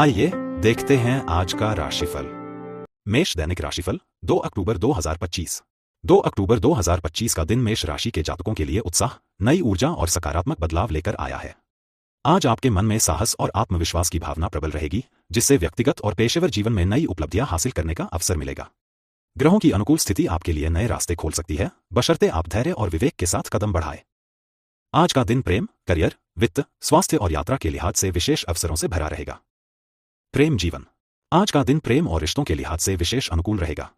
आइए देखते हैं आज का राशिफल। मेष दैनिक राशिफल 2 अक्टूबर 2025। 2 अक्टूबर 2025 का दिन मेष राशि के जातकों के लिए उत्साह, नई ऊर्जा और सकारात्मक बदलाव लेकर आया है। आज आपके मन में साहस और आत्मविश्वास की भावना प्रबल रहेगी, जिससे व्यक्तिगत और पेशेवर जीवन में नई उपलब्धियां हासिल करने का अवसर मिलेगा। ग्रहों की अनुकूल स्थिति आपके लिए नए रास्ते खोल सकती है, बशर्ते आप धैर्य और विवेक के साथ कदम बढ़ाएं। आज का दिन प्रेम, करियर, वित्त, स्वास्थ्य और यात्रा के लिहाज से विशेष अवसरों से भरा रहेगा। प्रेम जीवन। आज का दिन प्रेम और रिश्तों के लिहाज से विशेष अनुकूल रहेगा।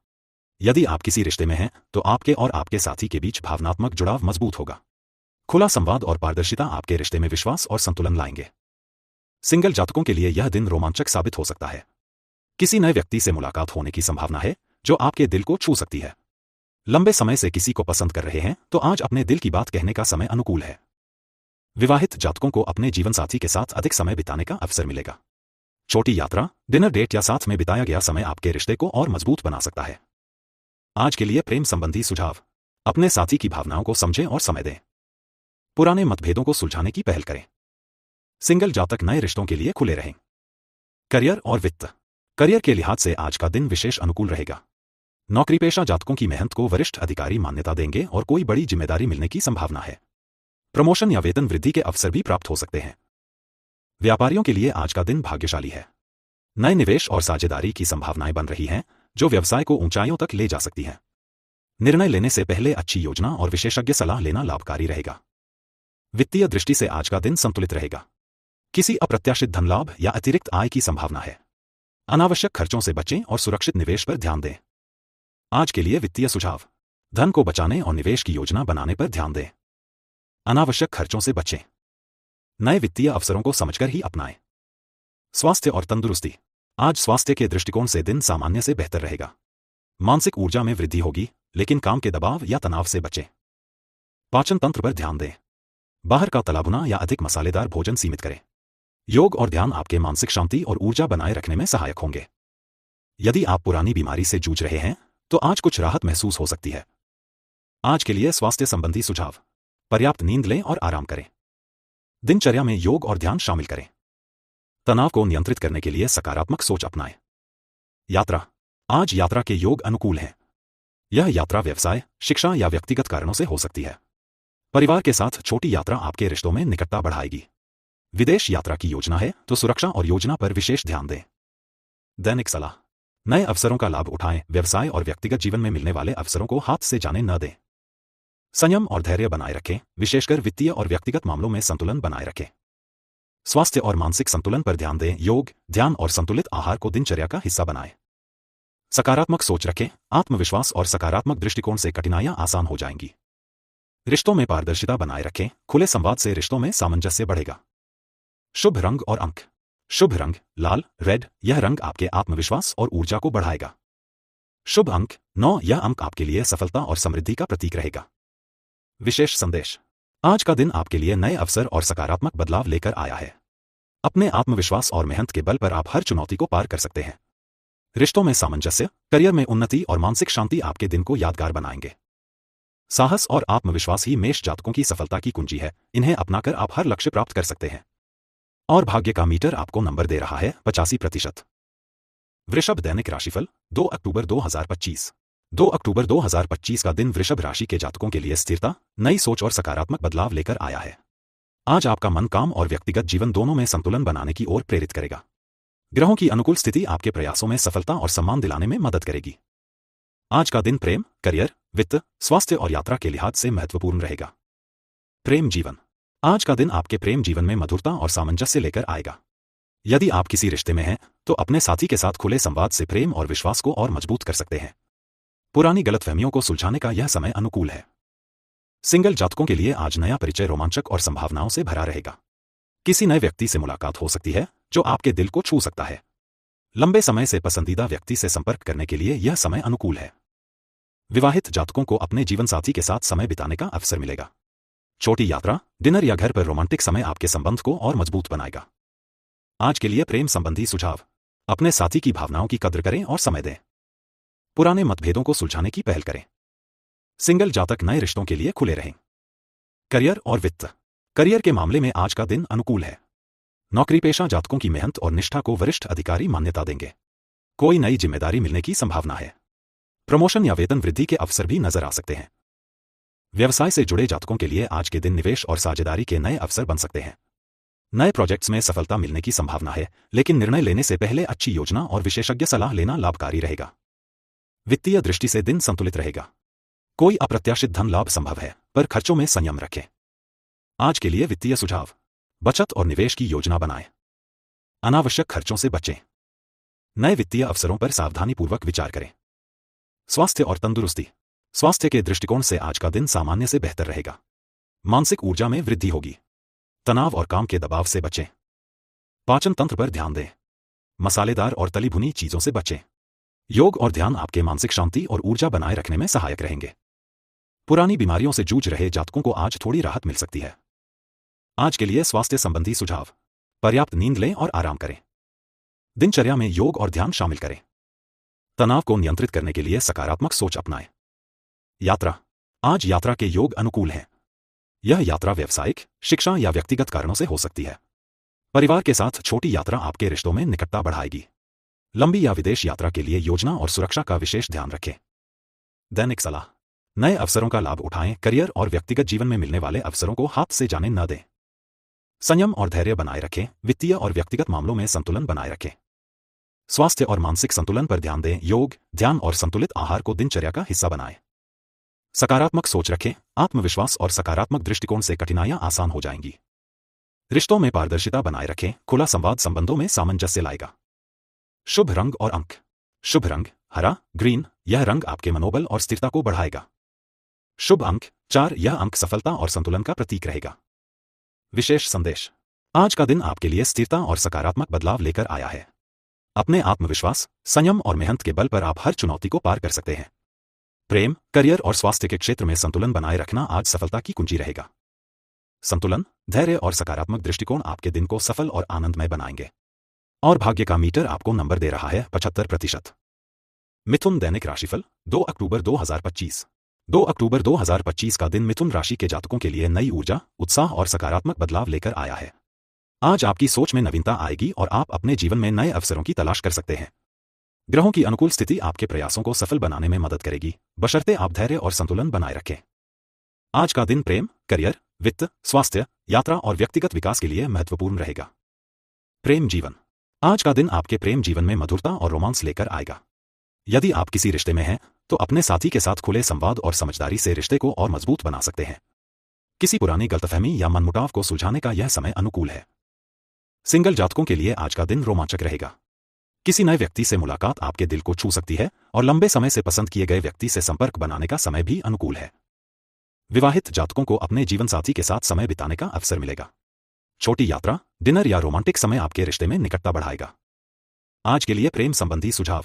यदि आप किसी रिश्ते में हैं, तो आपके और आपके साथी के बीच भावनात्मक जुड़ाव मजबूत होगा। खुला संवाद और पारदर्शिता आपके रिश्ते में विश्वास और संतुलन लाएंगे। सिंगल जातकों के लिए यह दिन रोमांचक साबित हो सकता है। किसी नए व्यक्ति से मुलाकात होने की संभावना है, जो आपके दिल को छू सकती है। लंबे समय से किसी को पसंद कर रहे हैं, तो आज अपने दिल की बात कहने का समय अनुकूल है। विवाहित जातकों को अपने जीवनसाथी के साथ अधिक समय बिताने का अवसर मिलेगा। छोटी यात्रा, डिनर डेट या साथ में बिताया गया समय आपके रिश्ते को और मजबूत बना सकता है। आज के लिए प्रेम संबंधी सुझाव। अपने साथी की भावनाओं को समझें और समय दें। पुराने मतभेदों को सुलझाने की पहल करें। सिंगल जातक नए रिश्तों के लिए खुले रहें। करियर और वित्त। करियर के लिहाज से आज का दिन विशेष अनुकूल रहेगा। नौकरीपेशा जातकों की मेहनत को वरिष्ठ अधिकारी मान्यता देंगे और कोई बड़ी जिम्मेदारी मिलने की संभावना है। प्रमोशन या वेतन वृद्धि के अवसर भी प्राप्त हो सकते हैं। व्यापारियों के लिए आज का दिन भाग्यशाली है। नए निवेश और साझेदारी की संभावनाएं बन रही हैं, जो व्यवसाय को ऊंचाइयों तक ले जा सकती हैं। निर्णय लेने से पहले अच्छी योजना और विशेषज्ञ सलाह लेना लाभकारी रहेगा। वित्तीय दृष्टि से आज का दिन संतुलित रहेगा। किसी अप्रत्याशित धन लाभ या अतिरिक्त आय की संभावना है। अनावश्यक खर्चों से बचें और सुरक्षित निवेश पर ध्यान दें। आज के लिए वित्तीय सुझाव। धन को बचाने और निवेश की योजना बनाने पर ध्यान दें। अनावश्यक खर्चों से बचें। नए वित्तीय अवसरों को समझकर ही अपनाएं। स्वास्थ्य और तंदुरुस्ती। आज स्वास्थ्य के दृष्टिकोण से दिन सामान्य से बेहतर रहेगा। मानसिक ऊर्जा में वृद्धि होगी, लेकिन काम के दबाव या तनाव से बचें। पाचन तंत्र पर ध्यान दें। बाहर का तला भुना या अधिक मसालेदार भोजन सीमित करें। योग और ध्यान आपके मानसिक शांति और ऊर्जा बनाए रखने में सहायक होंगे। यदि आप पुरानी बीमारी से जूझ रहे हैं, तो आज कुछ राहत महसूस हो सकती है। आज के लिए स्वास्थ्य संबंधी सुझाव। पर्याप्त नींद लें और आराम करें। दिनचर्या में योग और ध्यान शामिल करें। तनाव को नियंत्रित करने के लिए सकारात्मक सोच अपनाएं। यात्रा। आज यात्रा के योग अनुकूल हैं। यह यात्रा व्यवसाय, शिक्षा या व्यक्तिगत कारणों से हो सकती है। परिवार के साथ छोटी यात्रा आपके रिश्तों में निकटता बढ़ाएगी। विदेश यात्रा की योजना है, तो सुरक्षा और योजना पर विशेष ध्यान दें। दैनिक सलाह। नए अवसरों का लाभ उठाएं। व्यवसाय और व्यक्तिगत जीवन में मिलने वाले अवसरों को हाथ से जाने न दें। संयम और धैर्य बनाए रखें, विशेषकर वित्तीय और व्यक्तिगत मामलों में संतुलन बनाए रखें। स्वास्थ्य और मानसिक संतुलन पर ध्यान दें। योग, ध्यान और संतुलित आहार को दिनचर्या का हिस्सा बनाएं। सकारात्मक सोच रखें। आत्मविश्वास और सकारात्मक दृष्टिकोण से कठिनाइयां आसान हो जाएंगी। रिश्तों में पारदर्शिता बनाए रखें। खुले संवाद से रिश्तों में सामंजस्य बढ़ेगा। शुभ रंग और अंक। शुभ रंग लाल, रेड। यह रंग आपके आत्मविश्वास और ऊर्जा को बढ़ाएगा। शुभ अंक 9। यह अंक आपके लिए सफलता और समृद्धि का प्रतीक रहेगा। विशेष संदेश। आज का दिन आपके लिए नए अवसर और सकारात्मक बदलाव लेकर आया है। अपने आत्मविश्वास और मेहनत के बल पर आप हर चुनौती को पार कर सकते हैं। रिश्तों में सामंजस्य, करियर में उन्नति और मानसिक शांति आपके दिन को यादगार बनाएंगे। साहस और आत्मविश्वास ही मेष जातकों की सफलता की कुंजी है। इन्हें अपनाकर आप हर लक्ष्य प्राप्त कर सकते हैं। और भाग्य का मीटर आपको नंबर दे रहा है 85%। वृषभ दैनिक राशिफल 2 अक्टूबर 2025। 2 अक्टूबर 2025 का दिन वृषभ राशि के जातकों के लिए स्थिरता, नई सोच और सकारात्मक बदलाव लेकर आया है। आज आपका मन काम और व्यक्तिगत जीवन दोनों में संतुलन बनाने की ओर प्रेरित करेगा। ग्रहों की अनुकूल स्थिति आपके प्रयासों में सफलता और सम्मान दिलाने में मदद करेगी। आज का दिन प्रेम, करियर, वित्त, स्वास्थ्य और यात्रा के लिहाज से महत्वपूर्ण रहेगा। प्रेम जीवन। आज का दिन आपके प्रेम जीवन में मधुरता और सामंजस्य लेकर आएगा। यदि आप किसी रिश्ते में हैं, तो अपने साथी के साथ खुले संवाद से प्रेम और विश्वास को और मजबूत कर सकते हैं। पुरानी गलतफहमियों को सुलझाने का यह समय अनुकूल है। सिंगल जातकों के लिए आज नया परिचय रोमांचक और संभावनाओं से भरा रहेगा। किसी नए व्यक्ति से मुलाकात हो सकती है, जो आपके दिल को छू सकता है। लंबे समय से पसंदीदा व्यक्ति से संपर्क करने के लिए यह समय अनुकूल है। विवाहित जातकों को अपने जीवनसाथी के साथ समय बिताने का अवसर मिलेगा। छोटी यात्रा, डिनर या घर पर रोमांटिक समय आपके संबंध को और मजबूत बनाएगा। आज के लिए प्रेम संबंधी सुझाव। अपने साथी की भावनाओं की कद्र करें और समय दें। पुराने मतभेदों को सुलझाने की पहल करें। सिंगल जातक नए रिश्तों के लिए खुले रहें। करियर और वित्त। करियर के मामले में आज का दिन अनुकूल है। नौकरी पेशा जातकों की मेहनत और निष्ठा को वरिष्ठ अधिकारी मान्यता देंगे। कोई नई जिम्मेदारी मिलने की संभावना है। प्रमोशन या वेतन वृद्धि के अवसर भी नजर आ सकते हैं। व्यवसाय से जुड़े जातकों के लिए आज के दिन निवेश और साझेदारी के नए अवसर बन सकते हैं। नए प्रोजेक्ट्स में सफलता मिलने की संभावना है, लेकिन निर्णय लेने से पहले अच्छी योजना और विशेषज्ञ सलाह लेना लाभकारी रहेगा। वित्तीय दृष्टि से दिन संतुलित रहेगा। कोई अप्रत्याशित धन लाभ संभव है, पर खर्चों में संयम रखें। आज के लिए वित्तीय सुझाव: बचत और निवेश की योजना बनाएं। अनावश्यक खर्चों से बचें। नए वित्तीय अवसरों पर सावधानीपूर्वक विचार करें। स्वास्थ्य और तंदुरुस्ती: स्वास्थ्य के दृष्टिकोण से आज का दिन सामान्य से बेहतर रहेगा। मानसिक ऊर्जा में वृद्धि होगी। तनाव और काम के दबाव से बचें। पाचन तंत्र पर ध्यान दें। मसालेदार और तली भुनी चीजों से बचें। योग और ध्यान आपके मानसिक शांति और ऊर्जा बनाए रखने में सहायक रहेंगे। पुरानी बीमारियों से जूझ रहे जातकों को आज थोड़ी राहत मिल सकती है। आज के लिए स्वास्थ्य संबंधी सुझाव: पर्याप्त नींद लें और आराम करें। दिनचर्या में योग और ध्यान शामिल करें। तनाव को नियंत्रित करने के लिए सकारात्मक सोच अपनाएं। यात्रा: आज यात्रा के योग अनुकूल हैं। यह यात्रा व्यावसायिक, शिक्षा या व्यक्तिगत कारणों से हो सकती है। परिवार के साथ छोटी यात्रा आपके रिश्तों में निकटता बढ़ाएगी। लंबी या विदेश यात्रा के लिए योजना और सुरक्षा का विशेष ध्यान रखें। दैनिक सलाह: नए अवसरों का लाभ उठाएं। करियर और व्यक्तिगत जीवन में मिलने वाले अवसरों को हाथ से जाने न दें। संयम और धैर्य बनाए रखें। वित्तीय और व्यक्तिगत मामलों में संतुलन बनाए रखें। स्वास्थ्य और मानसिक संतुलन पर ध्यान दें। योग, ध्यान और संतुलित आहार को दिनचर्या का हिस्सा बनाएं। सकारात्मक सोच रखें। आत्मविश्वास और सकारात्मक दृष्टिकोण से कठिनाइयां आसान हो जाएंगी। रिश्तों में पारदर्शिता बनाए रखें। खुला संवाद संबंधों में सामंजस्य लाएगा। शुभ रंग और अंक: शुभ रंग हरा, ग्रीन। यह रंग आपके मनोबल और स्थिरता को बढ़ाएगा। शुभ अंक 4। यह अंक सफलता और संतुलन का प्रतीक रहेगा। विशेष संदेश: आज का दिन आपके लिए स्थिरता और सकारात्मक बदलाव लेकर आया है। अपने आत्मविश्वास, संयम और मेहनत के बल पर आप हर चुनौती को पार कर सकते हैं। प्रेम, करियर और स्वास्थ्य के क्षेत्र में संतुलन बनाए रखना आज सफलता की कुंजी रहेगा। संतुलन, धैर्य और सकारात्मक दृष्टिकोण आपके दिन को सफल और आनंदमय बनाएंगे। और भाग्य का मीटर आपको नंबर दे रहा है 75%। मिथुन दैनिक राशिफल 2 अक्टूबर 2025। 2 अक्टूबर 2025 का दिन मिथुन राशि के जातकों के लिए नई ऊर्जा, उत्साह और सकारात्मक बदलाव लेकर आया है। आज आपकी सोच में नवीनता आएगी और आप अपने जीवन में नए अवसरों की तलाश कर सकते हैं। ग्रहों की अनुकूल स्थिति आपके प्रयासों को सफल बनाने में मदद करेगी, बशर्ते आप धैर्य और संतुलन बनाए रखें। आज का दिन प्रेम, करियर, वित्त, स्वास्थ्य, यात्रा और व्यक्तिगत विकास के लिए महत्वपूर्ण रहेगा। प्रेम जीवन: आज का दिन आपके प्रेम जीवन में मधुरता और रोमांस लेकर आएगा। यदि आप किसी रिश्ते में हैं, तो अपने साथी के साथ खुले संवाद और समझदारी से रिश्ते को और मजबूत बना सकते हैं। किसी पुरानी गलतफहमी या मनमुटाव को सुलझाने का यह समय अनुकूल है। सिंगल जातकों के लिए आज का दिन रोमांचक रहेगा। किसी नए व्यक्ति से मुलाकात आपके दिल को छू सकती है और लंबे समय से पसंद किए गए व्यक्ति से संपर्क बनाने का समय भी अनुकूल है। विवाहित जातकों को अपने जीवनसाथी के साथ समय बिताने का अवसर मिलेगा। छोटी यात्रा, डिनर या रोमांटिक समय आपके रिश्ते में निकटता बढ़ाएगा। आज के लिए प्रेम संबंधी सुझाव: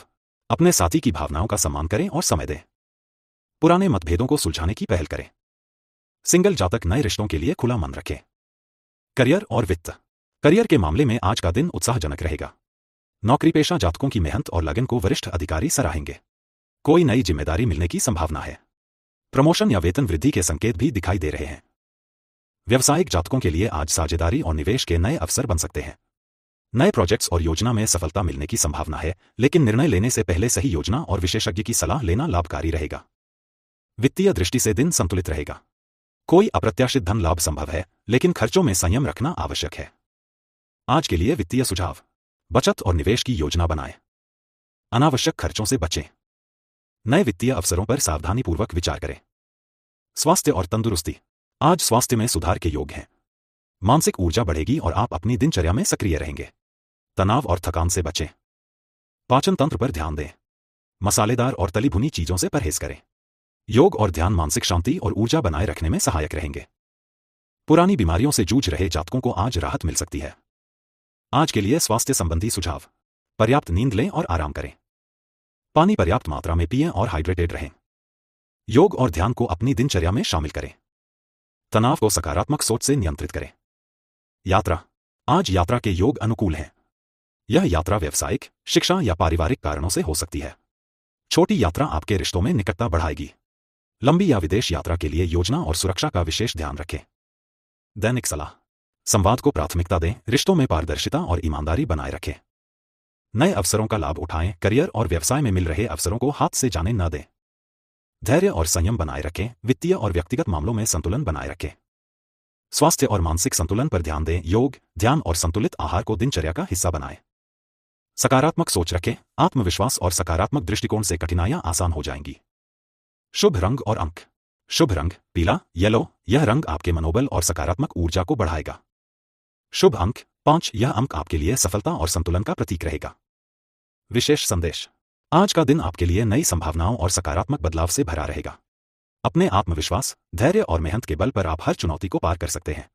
अपने साथी की भावनाओं का सम्मान करें और समय दें। पुराने मतभेदों को सुलझाने की पहल करें। सिंगल जातक नए रिश्तों के लिए खुला मन रखें। करियर और वित्त: करियर के मामले में आज का दिन उत्साहजनक रहेगा। नौकरी पेशा जातकों की मेहनत और लगन को वरिष्ठ अधिकारी सराहेंगे। कोई नई जिम्मेदारी मिलने की संभावना है। प्रमोशन या वेतन वृद्धि के संकेत भी दिखाई दे रहे हैं। व्यावसायिक जातकों के लिए आज साझेदारी और निवेश के नए अवसर बन सकते हैं। नए प्रोजेक्ट्स और योजना में सफलता मिलने की संभावना है, लेकिन निर्णय लेने से पहले सही योजना और विशेषज्ञ की सलाह लेना लाभकारी रहेगा। वित्तीय दृष्टि से दिन संतुलित रहेगा। कोई अप्रत्याशित धन लाभ संभव है, लेकिन खर्चों में संयम रखना आवश्यक है। आज के लिए वित्तीय सुझाव: बचत और निवेश की योजना बनाएं। अनावश्यक खर्चों से बचें। नए वित्तीय अवसरों पर सावधानीपूर्वक विचार करें। स्वास्थ्य और तंदुरुस्ती: आज स्वास्थ्य में सुधार के योग हैं। मानसिक ऊर्जा बढ़ेगी और आप अपनी दिनचर्या में सक्रिय रहेंगे। तनाव और थकान से बचें। पाचन तंत्र पर ध्यान दें। मसालेदार और तली भुनी चीजों से परहेज करें। योग और ध्यान मानसिक शांति और ऊर्जा बनाए रखने में सहायक रहेंगे। पुरानी बीमारियों से जूझ रहे जातकों को आज राहत मिल सकती है। आज के लिए स्वास्थ्य संबंधी सुझाव: पर्याप्त नींद लें और आराम करें। पानी पर्याप्त मात्रा में पिएं और हाइड्रेटेड रहें। योग और ध्यान को अपनी दिनचर्या में शामिल करें। तनाव को सकारात्मक सोच से नियंत्रित करें। यात्रा: आज यात्रा के योग अनुकूल हैं। यह यात्रा व्यावसायिक, शिक्षा या पारिवारिक कारणों से हो सकती है। छोटी यात्रा आपके रिश्तों में निकटता बढ़ाएगी। लंबी या विदेश यात्रा के लिए योजना और सुरक्षा का विशेष ध्यान रखें। दैनिक सलाह: संवाद को प्राथमिकता दें, रिश्तों में पारदर्शिता और ईमानदारी बनाए रखें। नए अवसरों का लाभ उठाएं, करियर और व्यवसाय में मिल रहे अवसरों को हाथ से जाने न दें। धैर्य और संयम बनाए रखें, वित्तीय और व्यक्तिगत मामलों में संतुलन बनाए रखें। स्वास्थ्य और मानसिक संतुलन पर ध्यान दें, योग, ध्यान और संतुलित आहार को दिनचर्या का हिस्सा बनाएं। सकारात्मक सोच रखें, आत्मविश्वास और सकारात्मक दृष्टिकोण से कठिनाइयां आसान हो जाएंगी। शुभ रंग और अंक। शुभ रंग पीला, येलो, यह रंग आपके मनोबल और सकारात्मक ऊर्जा को बढ़ाएगा। शुभ अंक 5, यह अंक आपके लिए सफलता और संतुलन का प्रतीक रहेगा। विशेष संदेश। आज का दिन आपके लिए नई संभावनाओं और सकारात्मक बदलाव से भरा रहेगा। अपने आत्मविश्वास, धैर्य और मेहनत के बल पर आप हर चुनौती को पार कर सकते हैं।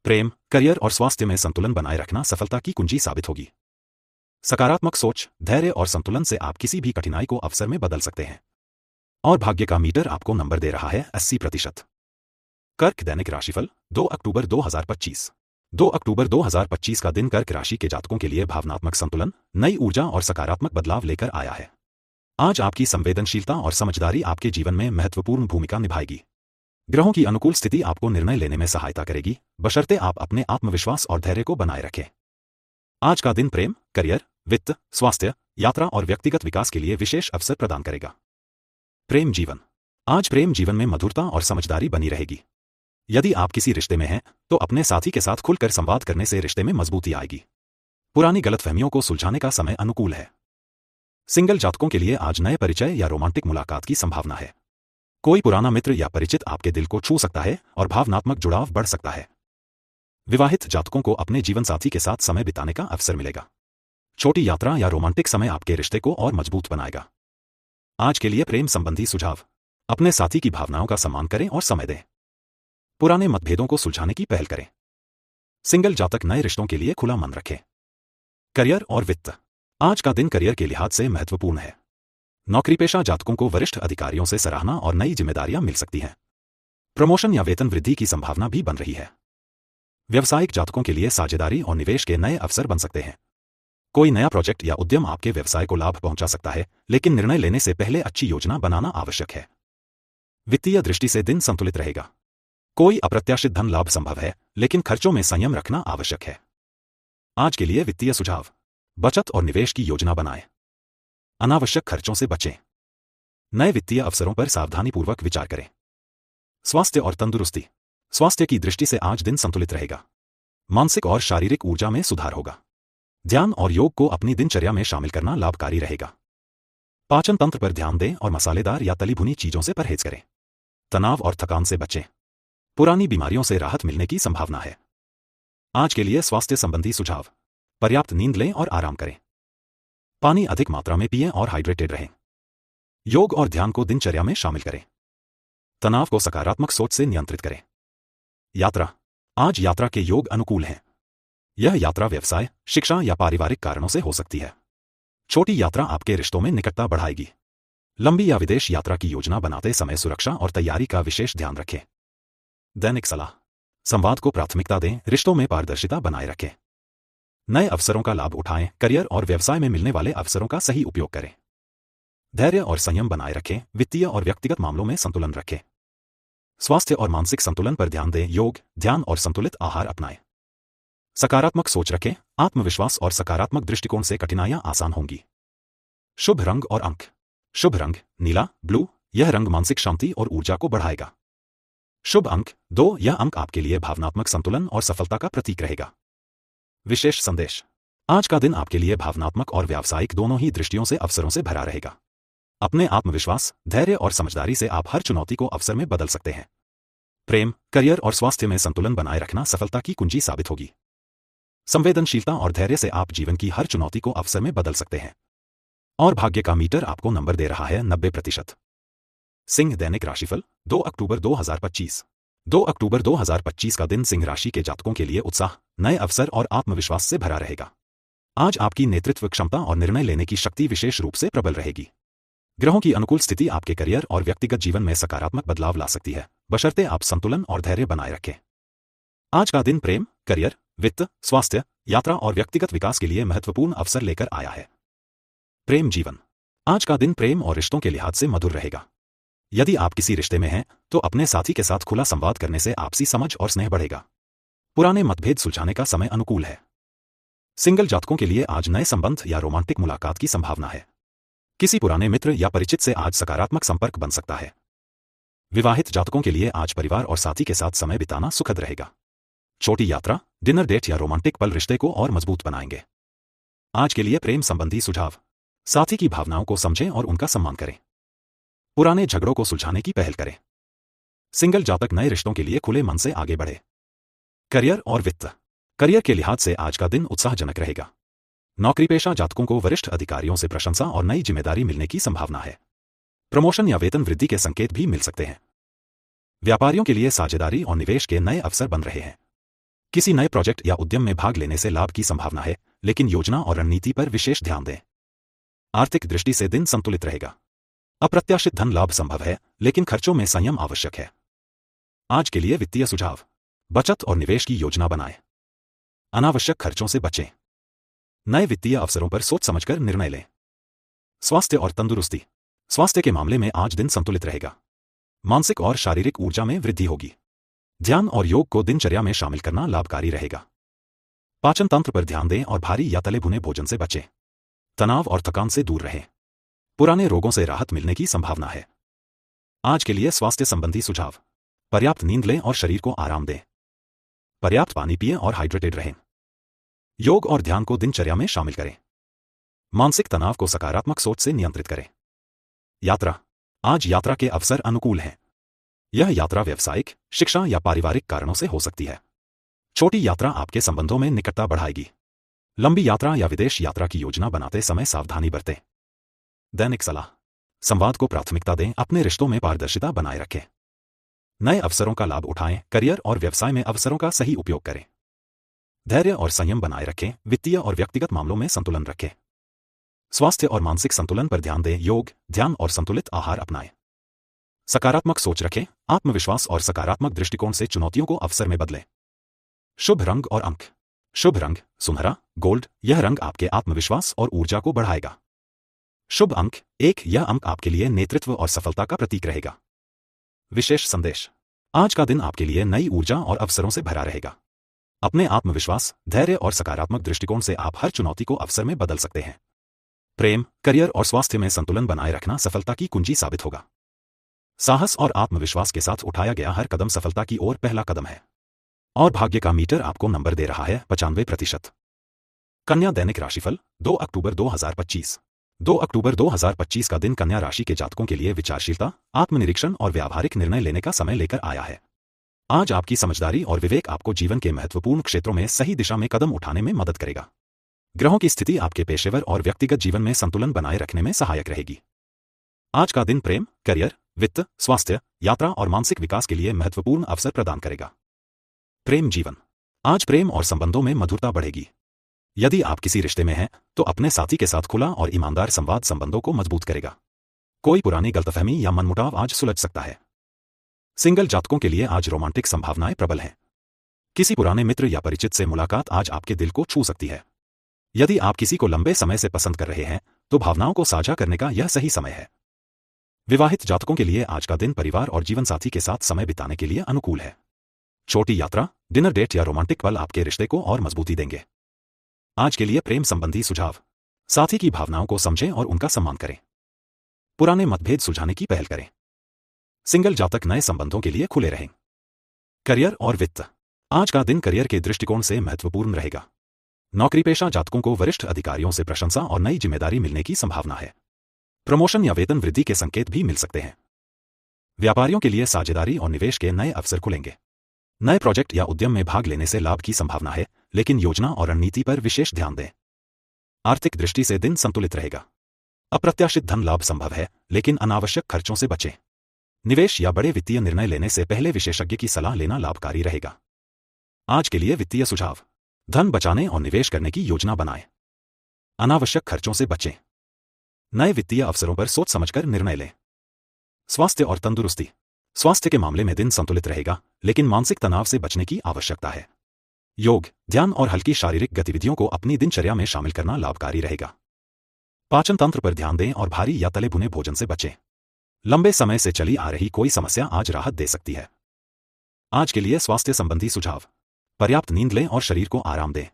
प्रेम, करियर और स्वास्थ्य में संतुलन बनाए रखना सफलता की कुंजी साबित होगी। सकारात्मक सोच, धैर्य और संतुलन से आप किसी भी कठिनाई को अवसर में बदल सकते हैं। और भाग्य का मीटर आपको नंबर दे रहा है 80%। कर्क दैनिक राशिफल 2 अक्टूबर 2025। 2 अक्टूबर 2025 का दिन कर्क राशि के जातकों के लिए भावनात्मक संतुलन, नई ऊर्जा और सकारात्मक बदलाव लेकर आया है। आज आपकी संवेदनशीलता और समझदारी आपके जीवन में महत्वपूर्ण भूमिका निभाएगी। ग्रहों की अनुकूल स्थिति आपको निर्णय लेने में सहायता करेगी, बशर्ते आप अपने आत्मविश्वास और धैर्य को बनाए रखें। आज का दिन प्रेम, करियर, वित्त, स्वास्थ्य, यात्रा और व्यक्तिगत विकास के लिए विशेष अवसर प्रदान करेगा। प्रेम जीवन। आज प्रेम जीवन में मधुरता और समझदारी बनी रहेगी। यदि आप किसी रिश्ते में हैं, तो अपने साथी के साथ खुलकर संवाद करने से रिश्ते में मजबूती आएगी। पुरानी गलतफहमियों को सुलझाने का समय अनुकूल है। सिंगल जातकों के लिए आज नए परिचय या रोमांटिक मुलाकात की संभावना है। कोई पुराना मित्र या परिचित आपके दिल को छू सकता है और भावनात्मक जुड़ाव बढ़ सकता है। विवाहित जातकों को अपने जीवनसाथी के साथ समय बिताने का अवसर मिलेगा। छोटी यात्रा या रोमांटिक समय आपके रिश्ते को और मजबूत बनाएगा। आज के लिए प्रेम संबंधी सुझाव। अपने साथी की भावनाओं का सम्मान करें और समय दें। पुराने मतभेदों को सुलझाने की पहल करें। सिंगल जातक नए रिश्तों के लिए खुला मन रखें। करियर और वित्त। आज का दिन करियर के लिहाज से महत्वपूर्ण है। नौकरीपेशा जातकों को वरिष्ठ अधिकारियों से सराहना और नई जिम्मेदारियां मिल सकती हैं। प्रमोशन या वेतन वृद्धि की संभावना भी बन रही है। व्यावसायिक जातकों के लिए साझेदारी और निवेश के नए अवसर बन सकते हैं। कोई नया प्रोजेक्ट या उद्यम आपके व्यवसाय को लाभ पहुंचा सकता है, लेकिन निर्णय लेने से पहले अच्छी योजना बनाना आवश्यक है। वित्तीय दृष्टि से दिन संतुलित रहेगा। कोई अप्रत्याशित धन लाभ संभव है, लेकिन खर्चों में संयम रखना आवश्यक है। आज के लिए वित्तीय सुझाव। बचत और निवेश की योजना बनाएं। अनावश्यक खर्चों से बचें। नए वित्तीय अवसरों पर सावधानीपूर्वक विचार करें। स्वास्थ्य और तंदुरुस्ती। स्वास्थ्य की दृष्टि से आज दिन संतुलित रहेगा। मानसिक और शारीरिक ऊर्जा में सुधार होगा। ध्यान और योग को अपनी दिनचर्या में शामिल करना लाभकारी रहेगा। पाचन तंत्र पर ध्यान दें और मसालेदार या तली भुनी चीजों से परहेज करें। तनाव और थकान से बचें। पुरानी बीमारियों से राहत मिलने की संभावना है। आज के लिए स्वास्थ्य संबंधी सुझाव। पर्याप्त नींद लें और आराम करें। पानी अधिक मात्रा में पिएं और हाइड्रेटेड रहें। योग और ध्यान को दिनचर्या में शामिल करें। तनाव को सकारात्मक सोच से नियंत्रित करें। यात्रा। आज यात्रा के योग अनुकूल हैं। यह यात्रा व्यवसाय, शिक्षा या पारिवारिक कारणों से हो सकती है। छोटी यात्रा आपके रिश्तों में निकटता बढ़ाएगी। लंबी या विदेश यात्रा की योजना बनाते समय सुरक्षा और तैयारी का विशेष ध्यान रखें। दैनिक सलाह। संवाद को प्राथमिकता दें, रिश्तों में पारदर्शिता बनाए रखें। नए अवसरों का लाभ उठाएं, करियर और व्यवसाय में मिलने वाले अवसरों का सही उपयोग करें। धैर्य और संयम बनाए रखें, वित्तीय और व्यक्तिगत मामलों में संतुलन रखें। स्वास्थ्य और मानसिक संतुलन पर ध्यान दें, योग, ध्यान और संतुलित आहार अपनाएं। सकारात्मक सोच रखें, आत्मविश्वास और सकारात्मक दृष्टिकोण से कठिनाइयां आसान होंगी। शुभ रंग और अंक। शुभ रंग नीला, ब्लू, यह रंग मानसिक शांति और ऊर्जा को बढ़ाएगा। शुभ अंक 2, यह अंक आपके लिए भावनात्मक संतुलन और सफलता का प्रतीक रहेगा। विशेष संदेश। आज का दिन आपके लिए भावनात्मक और व्यावसायिक दोनों ही दृष्टियों से अवसरों से भरा रहेगा। अपने आत्मविश्वास, धैर्य और समझदारी से आप हर चुनौती को अवसर में बदल सकते हैं। प्रेम, करियर और स्वास्थ्य में संतुलन बनाए रखना सफलता की कुंजी साबित होगी। संवेदनशीलता और धैर्य से आप जीवन की हर चुनौती को अवसर में बदल सकते हैं। और भाग्य का मीटर आपको नंबर दे रहा है 90%। सिंह दैनिक राशिफल 2 अक्टूबर 2025। 2 अक्टूबर 2025 का दिन सिंह राशि के जातकों के लिए उत्साह, नए अवसर और आत्मविश्वास से भरा रहेगा। आज आपकी नेतृत्व क्षमता और निर्णय लेने की शक्ति विशेष रूप से प्रबल रहेगी। ग्रहों की अनुकूल स्थिति आपके करियर और व्यक्तिगत जीवन में सकारात्मक बदलाव ला सकती है, बशर्ते आप संतुलन और धैर्य बनाए रखें। आज का दिन प्रेम, करियर, वित्त, स्वास्थ्य, यात्रा और व्यक्तिगत विकास के लिए महत्वपूर्ण अवसर लेकर आया है। प्रेम जीवन। आज का दिन प्रेम और रिश्तों के लिहाज से मधुर रहेगा। यदि आप किसी रिश्ते में हैं, तो अपने साथी के साथ खुला संवाद करने से आपसी समझ और स्नेह बढ़ेगा। पुराने मतभेद सुलझाने का समय अनुकूल है। सिंगल जातकों के लिए आज नए संबंध या रोमांटिक मुलाकात की संभावना है। किसी पुराने मित्र या परिचित से आज सकारात्मक संपर्क बन सकता है। विवाहित जातकों के लिए आज परिवार और साथी के साथ समय बिताना सुखद रहेगा। छोटी यात्रा, डिनर डेट या रोमांटिक पल रिश्ते को और मजबूत बनाएंगे। आज के लिए प्रेम संबंधी सुझाव। साथी की भावनाओं को समझें और उनका सम्मान करें। पुराने झगड़ों को सुलझाने की पहल करें। सिंगल जातक नए रिश्तों के लिए खुले मन से आगे बढ़े। करियर और वित्त। करियर के लिहाज से आज का दिन उत्साहजनक रहेगा। नौकरीपेशा जातकों को वरिष्ठ अधिकारियों से प्रशंसा और नई जिम्मेदारी मिलने की संभावना है। प्रमोशन या वेतन वृद्धि के संकेत भी मिल सकते हैं। व्यापारियों के लिए साझेदारी और निवेश के नए अवसर बन रहे हैं। किसी नए प्रोजेक्ट या उद्यम में भाग लेने से लाभ की संभावना है, लेकिन योजना और रणनीति पर विशेष ध्यान दें। आर्थिक दृष्टि से दिन संतुलित रहेगा। अप्रत्याशित धन लाभ संभव है, लेकिन खर्चों में संयम आवश्यक है। आज के लिए वित्तीय सुझाव। बचत और निवेश की योजना बनाएं। अनावश्यक खर्चों से बचें। नए वित्तीय अवसरों पर सोच समझकर निर्णय लें। स्वास्थ्य और तंदुरुस्ती। स्वास्थ्य के मामले में आज दिन संतुलित रहेगा। मानसिक और शारीरिक ऊर्जा में वृद्धि होगी। ध्यान और योग को दिनचर्या में शामिल करना लाभकारी रहेगा। पाचन तंत्र पर ध्यान दें और भारी या तले भुने भोजन से बचें। तनाव और थकान से दूर रहें। पुराने रोगों से राहत मिलने की संभावना है। आज के लिए स्वास्थ्य संबंधी सुझाव। पर्याप्त नींद लें और शरीर को आराम दें। पर्याप्त पानी पिएं और हाइड्रेटेड रहें। योग और ध्यान को दिनचर्या में शामिल करें। मानसिक तनाव को सकारात्मक सोच से नियंत्रित करें। यात्रा। आज यात्रा के अवसर अनुकूल हैं। यह यात्रा व्यावसायिक, शिक्षा या पारिवारिक कारणों से हो सकती है। छोटी यात्रा आपके संबंधों में निकटता बढ़ाएगी। लंबी यात्रा या विदेश यात्रा की योजना बनाते समय सावधानी बरतें। दैनिक सलाह। संवाद को प्राथमिकता दें, अपने रिश्तों में पारदर्शिता बनाए रखें। नए अवसरों का लाभ उठाएं, करियर और व्यवसाय में अवसरों का सही उपयोग करें। धैर्य और संयम बनाए रखें, वित्तीय और व्यक्तिगत मामलों में संतुलन रखें। स्वास्थ्य और मानसिक संतुलन पर ध्यान दें, योग, ध्यान और संतुलित आहार अपनाएं। सकारात्मक सोच रखें, आत्मविश्वास और सकारात्मक दृष्टिकोण से चुनौतियों को अवसर में बदलें। शुभ रंग और अंक। शुभ रंग सुनहरा, गोल्ड। यह रंग आपके आत्मविश्वास और ऊर्जा को बढ़ाएगा। शुभ अंक 1। यह अंक आपके लिए नेतृत्व और सफलता का प्रतीक रहेगा। विशेष संदेश। आज का दिन आपके लिए नई ऊर्जा और अवसरों से भरा रहेगा। अपने आत्मविश्वास, धैर्य और सकारात्मक दृष्टिकोण से आप हर चुनौती को अवसर में बदल सकते हैं। प्रेम, करियर और स्वास्थ्य में संतुलन बनाए रखना सफलता की कुंजी साबित होगा। साहस और आत्मविश्वास के साथ उठाया गया हर कदम सफलता की ओर पहला कदम है। और भाग्य का मीटर आपको नंबर दे रहा है 95%। कन्या दैनिक राशिफल 2 अक्टूबर 2025। 2 अक्टूबर 2025 का दिन कन्या राशि के जातकों के लिए विचारशीलता, आत्मनिरीक्षण और व्यावहारिक निर्णय लेने का समय लेकर आया है। आज आपकी समझदारी और विवेक आपको जीवन के महत्वपूर्ण क्षेत्रों में सही दिशा में कदम उठाने में मदद करेगा। ग्रहों की स्थिति आपके पेशेवर और व्यक्तिगत जीवन में संतुलन बनाए रखने में सहायक रहेगी। आज का दिन प्रेम, करियर, वित्त, स्वास्थ्य, यात्रा और मानसिक विकास के लिए महत्वपूर्ण अवसर प्रदान करेगा। प्रेम जीवन। आज प्रेम और संबंधों में मधुरता बढ़ेगी। यदि आप किसी रिश्ते में हैं, तो अपने साथी के साथ खुला और ईमानदार संवाद संबंधों को मजबूत करेगा। कोई पुरानी गलतफहमी या मनमुटाव आज सुलझ सकता है। सिंगल जातकों के लिए आज रोमांटिक संभावनाएं प्रबल हैं। किसी पुराने मित्र या परिचित से मुलाकात आज आपके दिल को छू सकती है। यदि आप किसी को लंबे समय से पसंद कर रहे हैं, तो भावनाओं को साझा करने का यह सही समय है। विवाहित जातकों के लिए आज का दिन परिवार और जीवनसाथी के साथ समय बिताने के लिए अनुकूल है। छोटी यात्रा, डिनर डेट या रोमांटिक पल आपके रिश्ते को और मजबूती देंगे। आज के लिए प्रेम संबंधी सुझाव। साथी की भावनाओं को समझें और उनका सम्मान करें। पुराने मतभेद सुलझाने की पहल करें। सिंगल जातक नए संबंधों के लिए खुले रहें। करियर और वित्त। आज का दिन करियर के दृष्टिकोण से महत्वपूर्ण रहेगा। नौकरीपेशा जातकों को वरिष्ठ अधिकारियों से प्रशंसा और नई जिम्मेदारी मिलने की संभावना है। प्रमोशन या वेतन वृद्धि के संकेत भी मिल सकते हैं। व्यापारियों के लिए साझेदारी और निवेश के नए अवसर खुलेंगे। नए प्रोजेक्ट या उद्यम में भाग लेने से लाभ की संभावना है, लेकिन योजना और रणनीति पर विशेष ध्यान दें। आर्थिक दृष्टि से दिन संतुलित रहेगा। अप्रत्याशित धन लाभ संभव है, लेकिन अनावश्यक खर्चों से बचें। निवेश या बड़े वित्तीय निर्णय लेने से पहले विशेषज्ञ की सलाह लेना लाभकारी रहेगा। आज के लिए वित्तीय सुझाव। धन बचाने और निवेश करने की योजना बनाएं। अनावश्यक खर्चों से बचें। नए वित्तीय अवसरों पर सोच समझकर निर्णय लें। स्वास्थ्य और तंदुरुस्ती। स्वास्थ्य के मामले में दिन संतुलित रहेगा, लेकिन मानसिक तनाव से बचने की आवश्यकता है। योग, ध्यान और हल्की शारीरिक गतिविधियों को अपनी दिनचर्या में शामिल करना लाभकारी रहेगा। पाचन तंत्र पर ध्यान दें और भारी या तले भुने भोजन से बचें। लंबे समय से चली आ रही कोई समस्या आज राहत दे सकती है। आज के लिए स्वास्थ्य संबंधी सुझाव। पर्याप्त नींद लें और शरीर को आराम दें।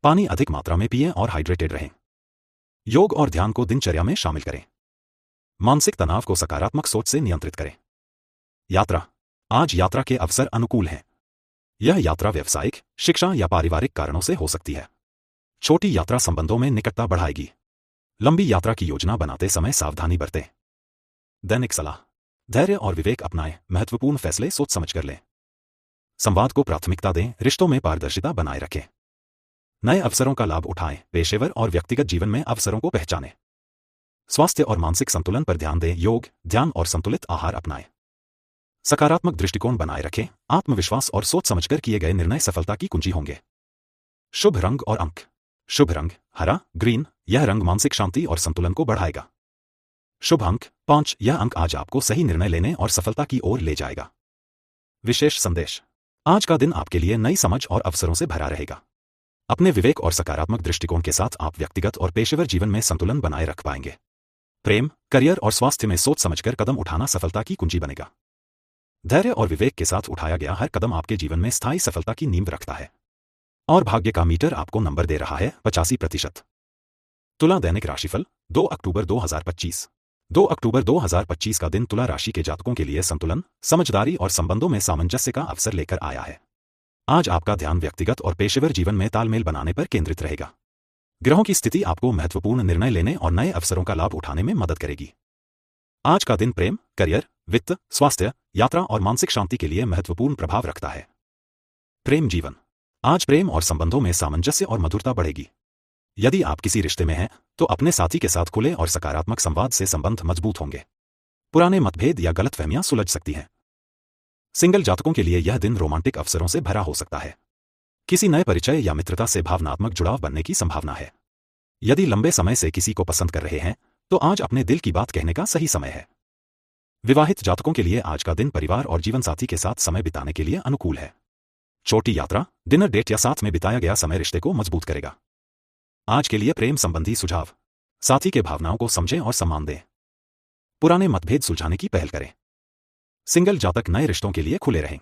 पानी अधिक मात्रा में पिएं और हाइड्रेटेड रहें। योग और ध्यान को दिनचर्या में शामिल करें। मानसिक तनाव को सकारात्मक सोच से नियंत्रित करें। यात्रा। आज यात्रा के अवसर अनुकूल हैं। यह यात्रा व्यावसायिक, शिक्षा या पारिवारिक कारणों से हो सकती है। छोटी यात्रा संबंधों में निकटता बढ़ाएगी। लंबी यात्रा की योजना बनाते समय सावधानी बरतें। दैनिक सलाह। धैर्य और विवेक अपनाएं, महत्वपूर्ण फैसले सोच समझकर लें। संवाद को प्राथमिकता दें, रिश्तों में पारदर्शिता बनाए रखें। नए अवसरों का लाभ उठाएं, पेशेवर और व्यक्तिगत जीवन में अवसरों को पहचानें। स्वास्थ्य और मानसिक संतुलन पर ध्यान दें, योग, ध्यान और संतुलित आहार अपनाएं। सकारात्मक दृष्टिकोण बनाए रखें, आत्मविश्वास और सोच समझकर किए गए निर्णय सफलता की कुंजी होंगे। शुभ रंग और अंक। शुभ रंग हरा, ग्रीन। यह रंग मानसिक शांति और संतुलन को बढ़ाएगा। शुभ अंक 5। यह अंक आज आपको सही निर्णय लेने और सफलता की ओर ले जाएगा। विशेष संदेश। आज का दिन आपके लिए नई समझ और अवसरों से भरा रहेगा। अपने विवेक और सकारात्मक दृष्टिकोण के साथ आप व्यक्तिगत और पेशेवर जीवन में संतुलन बनाए रख पाएंगे। प्रेम, करियर और स्वास्थ्य में सोच समझकर कदम उठाना सफलता की कुंजी बनेगा। धैर्य और विवेक के साथ उठाया गया हर कदम आपके जीवन में स्थायी सफलता की नींव रखता है। और भाग्य का मीटर आपको नंबर दे रहा है 85%। तुला दैनिक राशिफल 2 अक्टूबर 2025। 2 अक्टूबर 2025 का दिन तुला राशि के जातकों के लिए संतुलन, समझदारी और संबंधों में सामंजस्य का अवसर लेकर आया है। आज आपका ध्यान व्यक्तिगत और पेशेवर जीवन में तालमेल बनाने पर केंद्रित रहेगा। ग्रहों की स्थिति आपको महत्वपूर्ण निर्णय लेने और नए अवसरों का लाभ उठाने में मदद करेगी। आज का दिन प्रेम, करियर, वित्त, स्वास्थ्य, यात्रा और मानसिक शांति के लिए महत्वपूर्ण प्रभाव रखता है। प्रेम जीवन। आज प्रेम और संबंधों में सामंजस्य और मधुरता बढ़ेगी। यदि आप किसी रिश्ते में हैं, तो अपने साथी के साथ खुले और सकारात्मक संवाद से संबंध मजबूत होंगे। पुराने मतभेद या गलतफहमियां सुलझ सकती हैं। सिंगल जातकों के लिए यह दिन रोमांटिक अवसरों से भरा हो सकता है। किसी नए परिचय या मित्रता से भावनात्मक जुड़ाव बनने की संभावना है। यदि लंबे समय से किसी को पसंद कर रहे हैं, तो आज अपने दिल की बात कहने का सही समय है। विवाहित जातकों के लिए आज का दिन परिवार और जीवनसाथी के साथ समय बिताने के लिए अनुकूल है। छोटी यात्रा, डिनर डेट या साथ में बिताया गया समय रिश्ते को मजबूत करेगा। आज के लिए प्रेम संबंधी सुझाव। साथी के भावनाओं को समझें और सम्मान दें। पुराने मतभेद सुलझाने की पहल करें। सिंगल जातक नए रिश्तों के लिए खुले रहें।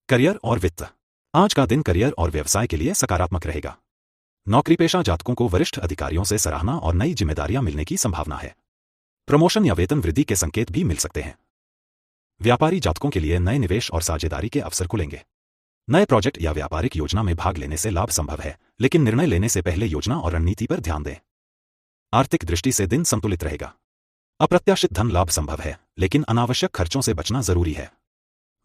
करियर और वित्त। आज का दिन करियर और व्यवसाय के लिए सकारात्मक रहेगा। नौकरीपेशा जातकों को वरिष्ठ अधिकारियों से सराहना और नई जिम्मेदारियां मिलने की संभावना है। प्रमोशन या वेतन वृद्धि के संकेत भी मिल सकते हैं। व्यापारी जातकों के लिए नए निवेश और साझेदारी के अवसर खुलेंगे। नए प्रोजेक्ट या व्यापारिक योजना में भाग लेने से लाभ संभव है, लेकिन निर्णय लेने से पहले योजना और रणनीति पर ध्यान दें। आर्थिक दृष्टि से दिन संतुलित रहेगा। अप्रत्याशित धन लाभ संभव है, लेकिन अनावश्यक खर्चों से बचना जरूरी है।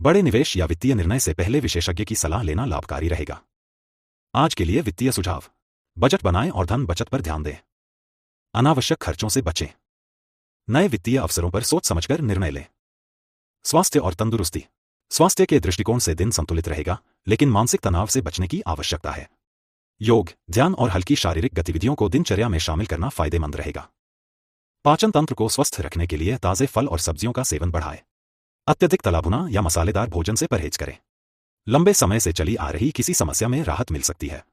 बड़े निवेश या वित्तीय निर्णय से पहले विशेषज्ञ की सलाह लेना लाभकारी रहेगा। आज के लिए वित्तीय सुझाव। बजट बनाएं और धन बचत पर ध्यान दें। अनावश्यक खर्चों से बचें। नए वित्तीय अवसरों पर सोच समझकर निर्णय लें। स्वास्थ्य और तंदुरुस्ती। स्वास्थ्य के दृष्टिकोण से दिन संतुलित रहेगा, लेकिन मानसिक तनाव से बचने की आवश्यकता है। योग, ध्यान और हल्की शारीरिक गतिविधियों को दिनचर्या में शामिल करना फायदेमंद रहेगा। पाचन तंत्र को स्वस्थ रखने के लिए ताजे फल और सब्जियों का सेवन बढ़ाएं। अत्यधिक तला भुना या मसालेदार भोजन से परहेज करें। लंबे समय से चली आ रही किसी समस्या में राहत मिल सकती है।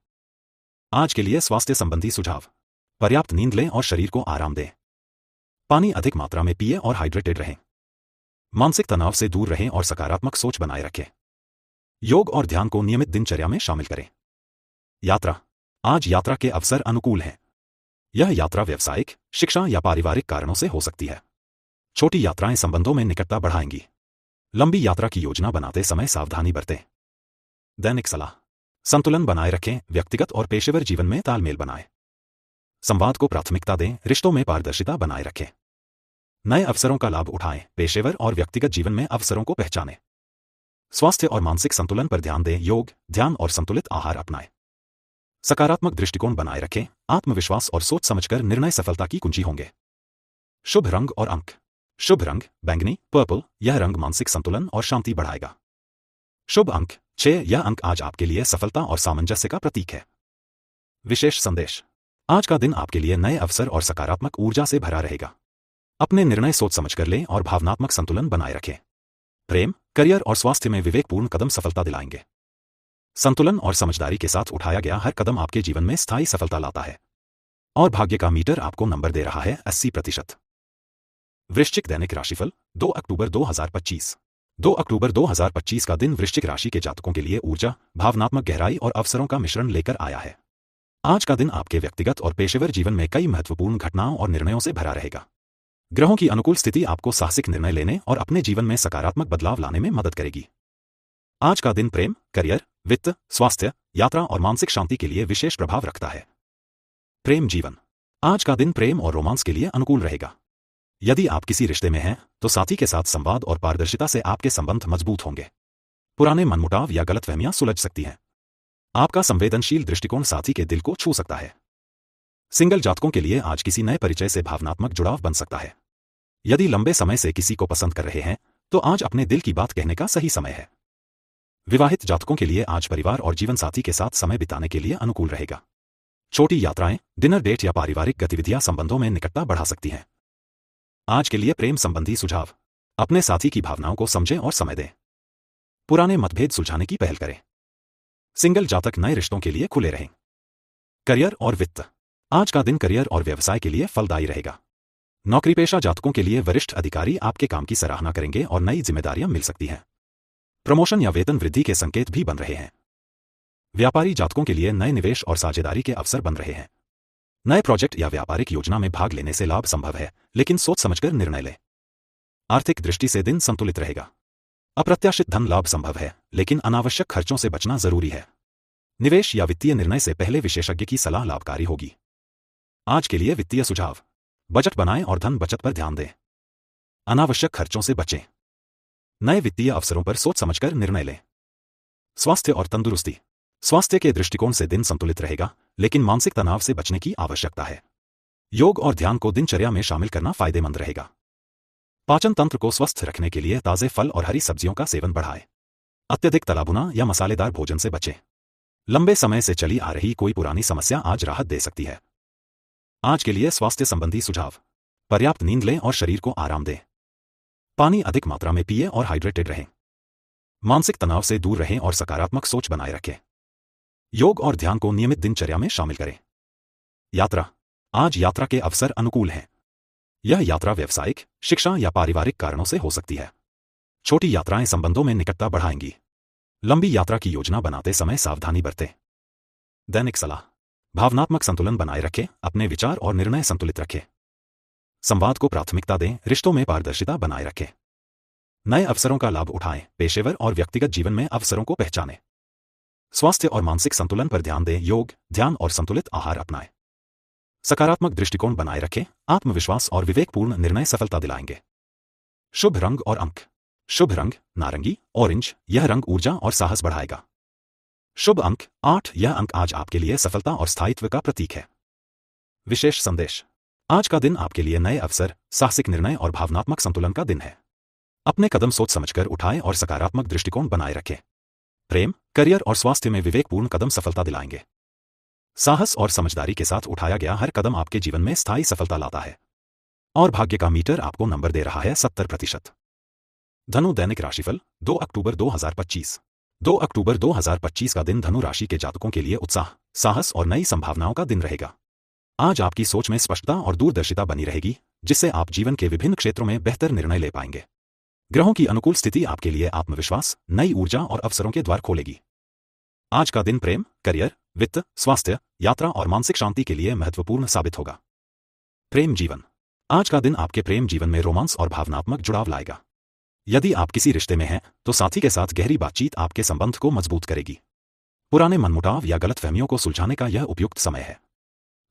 आज के लिए स्वास्थ्य संबंधी सुझाव। पर्याप्त नींद लें और शरीर को आराम दें। पानी अधिक मात्रा में पिएं और हाइड्रेटेड रहें। मानसिक तनाव से दूर रहें और सकारात्मक सोच बनाए रखें। योग और ध्यान को नियमित दिनचर्या में शामिल करें। यात्रा। आज यात्रा के अवसर अनुकूल हैं। यह यात्रा व्यावसायिक, शिक्षा या पारिवारिक कारणों से हो सकती है। छोटी यात्राएं संबंधों में निकटता बढ़ाएंगी। लंबी यात्रा की योजना बनाते समय सावधानी बरतें। दैनिक सलाह। संतुलन बनाए रखें, व्यक्तिगत और पेशेवर जीवन में तालमेल बनाएं। संवाद को प्राथमिकता दें, रिश्तों में पारदर्शिता बनाए रखें। नए अवसरों का लाभ उठाएं, पेशेवर और व्यक्तिगत जीवन में अवसरों को पहचानें। स्वास्थ्य और मानसिक संतुलन पर ध्यान दें, योग, ध्यान और संतुलित आहार अपनाएं। सकारात्मक दृष्टिकोण बनाए रखें, आत्मविश्वास और सोच समझकर निर्णय सफलता की कुंजी होंगे। शुभ रंग और अंक। शुभ रंग बैंगनी, पर्पल। यह रंग मानसिक संतुलन और शांति बढ़ाएगा। शुभ अंक 6। यह अंक आज आपके लिए सफलता और सामंजस्य का प्रतीक है। विशेष संदेश। आज का दिन आपके लिए नए अवसर और सकारात्मक ऊर्जा से भरा रहेगा। अपने निर्णय सोच समझकर लें और भावनात्मक संतुलन बनाए रखें। प्रेम, करियर और स्वास्थ्य में विवेकपूर्ण कदम सफलता दिलाएंगे। संतुलन और समझदारी के साथ उठाया गया हर कदम आपके जीवन में स्थायी सफलता लाता है। और भाग्य का मीटर आपको नंबर दे रहा है 80%। वृश्चिक दैनिक राशिफल 2 अक्टूबर 2025। 2 अक्टूबर 2025 का दिन वृश्चिक राशि के जातकों के लिए ऊर्जा, भावनात्मक गहराई और अवसरों का मिश्रण लेकर आया है। आज का दिन आपके व्यक्तिगत और पेशेवर जीवन में कई महत्वपूर्ण घटनाओं और निर्णयों से भरा रहेगा। ग्रहों की अनुकूल स्थिति आपको साहसिक निर्णय लेने और अपने जीवन में सकारात्मक बदलाव लाने में मदद करेगी। आज का दिन प्रेम, करियर, वित्त, स्वास्थ्य, यात्रा और मानसिक शांति के लिए विशेष प्रभाव रखता है। प्रेम जीवन। आज का दिन प्रेम और रोमांस के लिए अनुकूल रहेगा। यदि आप किसी रिश्ते में हैं, तो साथी के साथ संवाद और पारदर्शिता से आपके संबंध मजबूत होंगे। पुराने मनमुटाव या गलतफहमियां सुलझ सकती हैं। आपका संवेदनशील दृष्टिकोण साथी के दिल को छू सकता है। सिंगल जातकों के लिए आज किसी नए परिचय से भावनात्मक जुड़ाव बन सकता है। यदि लंबे समय से किसी को पसंद कर रहे हैं, तो आज अपने दिल की बात कहने का सही समय है। विवाहित जातकों के लिए आज परिवार और जीवन साथी के साथ समय बिताने के लिए अनुकूल रहेगा। छोटी यात्राएं, डिनर डेट या पारिवारिक गतिविधियां संबंधों में निकटता बढ़ा सकती हैं। आज के लिए प्रेम संबंधी सुझाव। अपने साथी की भावनाओं को समझें और समय दें। पुराने मतभेद सुलझाने की पहल करें। सिंगल जातक नए रिश्तों के लिए खुले रहें। करियर और वित्त। आज का दिन करियर और व्यवसाय के लिए फलदायी रहेगा। नौकरीपेशा जातकों के लिए वरिष्ठ अधिकारी आपके काम की सराहना करेंगे और नई जिम्मेदारियां मिल सकती हैं। प्रमोशन या वेतन वृद्धि के संकेत भी बन रहे हैं। व्यापारी जातकों के लिए नए निवेश और साझेदारी के अवसर बन रहे हैं। नए प्रोजेक्ट या व्यापारिक योजना में भाग लेने से लाभ संभव है, लेकिन सोच समझकर निर्णय लें। आर्थिक दृष्टि से दिन संतुलित रहेगा। अप्रत्याशित धन लाभ संभव है, लेकिन अनावश्यक खर्चों से बचना जरूरी है। निवेश या वित्तीय निर्णय से पहले विशेषज्ञ की सलाह लाभकारी होगी। आज के लिए वित्तीय सुझाव। बजट बनाएं और धन बचत पर ध्यान दें। अनावश्यक खर्चों से बचें। नए वित्तीय अवसरों पर सोच समझकर निर्णय लें। स्वास्थ्य और तंदुरुस्ती। स्वास्थ्य के दृष्टिकोण से दिन संतुलित रहेगा, लेकिन मानसिक तनाव से बचने की आवश्यकता है। योग और ध्यान को दिनचर्या में शामिल करना फायदेमंद रहेगा। पाचन तंत्र को स्वस्थ रखने के लिए ताजे फल और हरी सब्जियों का सेवन बढ़ाएं। अत्यधिक तलाभुना या मसालेदार भोजन से बचें। लंबे समय से चली आ रही कोई पुरानी समस्या आज राहत दे सकती है। आज के लिए स्वास्थ्य संबंधी सुझाव। पर्याप्त नींद लें और शरीर को आराम दें। पानी अधिक मात्रा में पिएं और हाइड्रेटेड रहें। मानसिक तनाव से दूर रहें और सकारात्मक सोच बनाए रखें। योग और ध्यान को नियमित दिनचर्या में शामिल करें। यात्रा। आज यात्रा के अवसर अनुकूल हैं। यह यात्रा व्यावसायिक, शिक्षा या पारिवारिक कारणों से हो सकती है। छोटी यात्राएं संबंधों में निकटता बढ़ाएंगी। लंबी यात्रा की योजना बनाते समय सावधानी बरतें। दैनिक सलाह। भावनात्मक संतुलन बनाए रखें, अपने विचार और निर्णय संतुलित रखें। संवाद को प्राथमिकता दें, रिश्तों में पारदर्शिता बनाए रखें। नए अवसरों का लाभ उठाएं, पेशेवर और व्यक्तिगत जीवन में अवसरों को पहचानें। स्वास्थ्य और मानसिक संतुलन पर ध्यान दें, योग, ध्यान और संतुलित आहार अपनाएं। सकारात्मक दृष्टिकोण बनाए रखें, आत्मविश्वास और विवेकपूर्ण निर्णय सफलता दिलाएंगे। शुभ रंग और अंक। शुभ रंग नारंगी, ऑरेंज। यह रंग ऊर्जा और साहस बढ़ाएगा। शुभ अंक 8। यह अंक आज आपके लिए सफलता और स्थायित्व का प्रतीक है। विशेष संदेश। आज का दिन आपके लिए नए अवसर, साहसिक निर्णय और भावनात्मक संतुलन का दिन है। अपने कदम सोच समझकर उठाएं और सकारात्मक दृष्टिकोण बनाए रखें। प्रेम, करियर और स्वास्थ्य में विवेकपूर्ण कदम सफलता दिलाएंगे। साहस और समझदारी के साथ उठाया गया हर कदम आपके जीवन में स्थायी सफलता लाता है। और भाग्य का मीटर आपको नंबर दे रहा है 70%। धनु दैनिक राशिफल 2 अक्टूबर 2025। 2 अक्टूबर 2025 का दिन धनु राशि के जातकों के लिए उत्साह, साहस और नई संभावनाओं का दिन रहेगा। आज आपकी सोच में स्पष्टता और दूरदर्शिता बनी रहेगी, जिससे आप जीवन के विभिन्न क्षेत्रों में बेहतर निर्णय ले पाएंगे। ग्रहों की अनुकूल स्थिति आपके लिए आत्मविश्वास, नई ऊर्जा और अवसरों के द्वार खोलेगी। आज का दिन प्रेम, करियर, वित्त, स्वास्थ्य, यात्रा और मानसिक शांति के लिए महत्वपूर्ण साबित होगा। प्रेम जीवन। आज का दिन आपके प्रेम जीवन में रोमांस और भावनात्मक जुड़ाव लाएगा। यदि आप किसी रिश्ते में हैं, तो साथी के साथ गहरी बातचीत आपके संबंध को मजबूत करेगी। पुराने मनमुटाव या गलतफहमियों को सुलझाने का यह उपयुक्त समय है।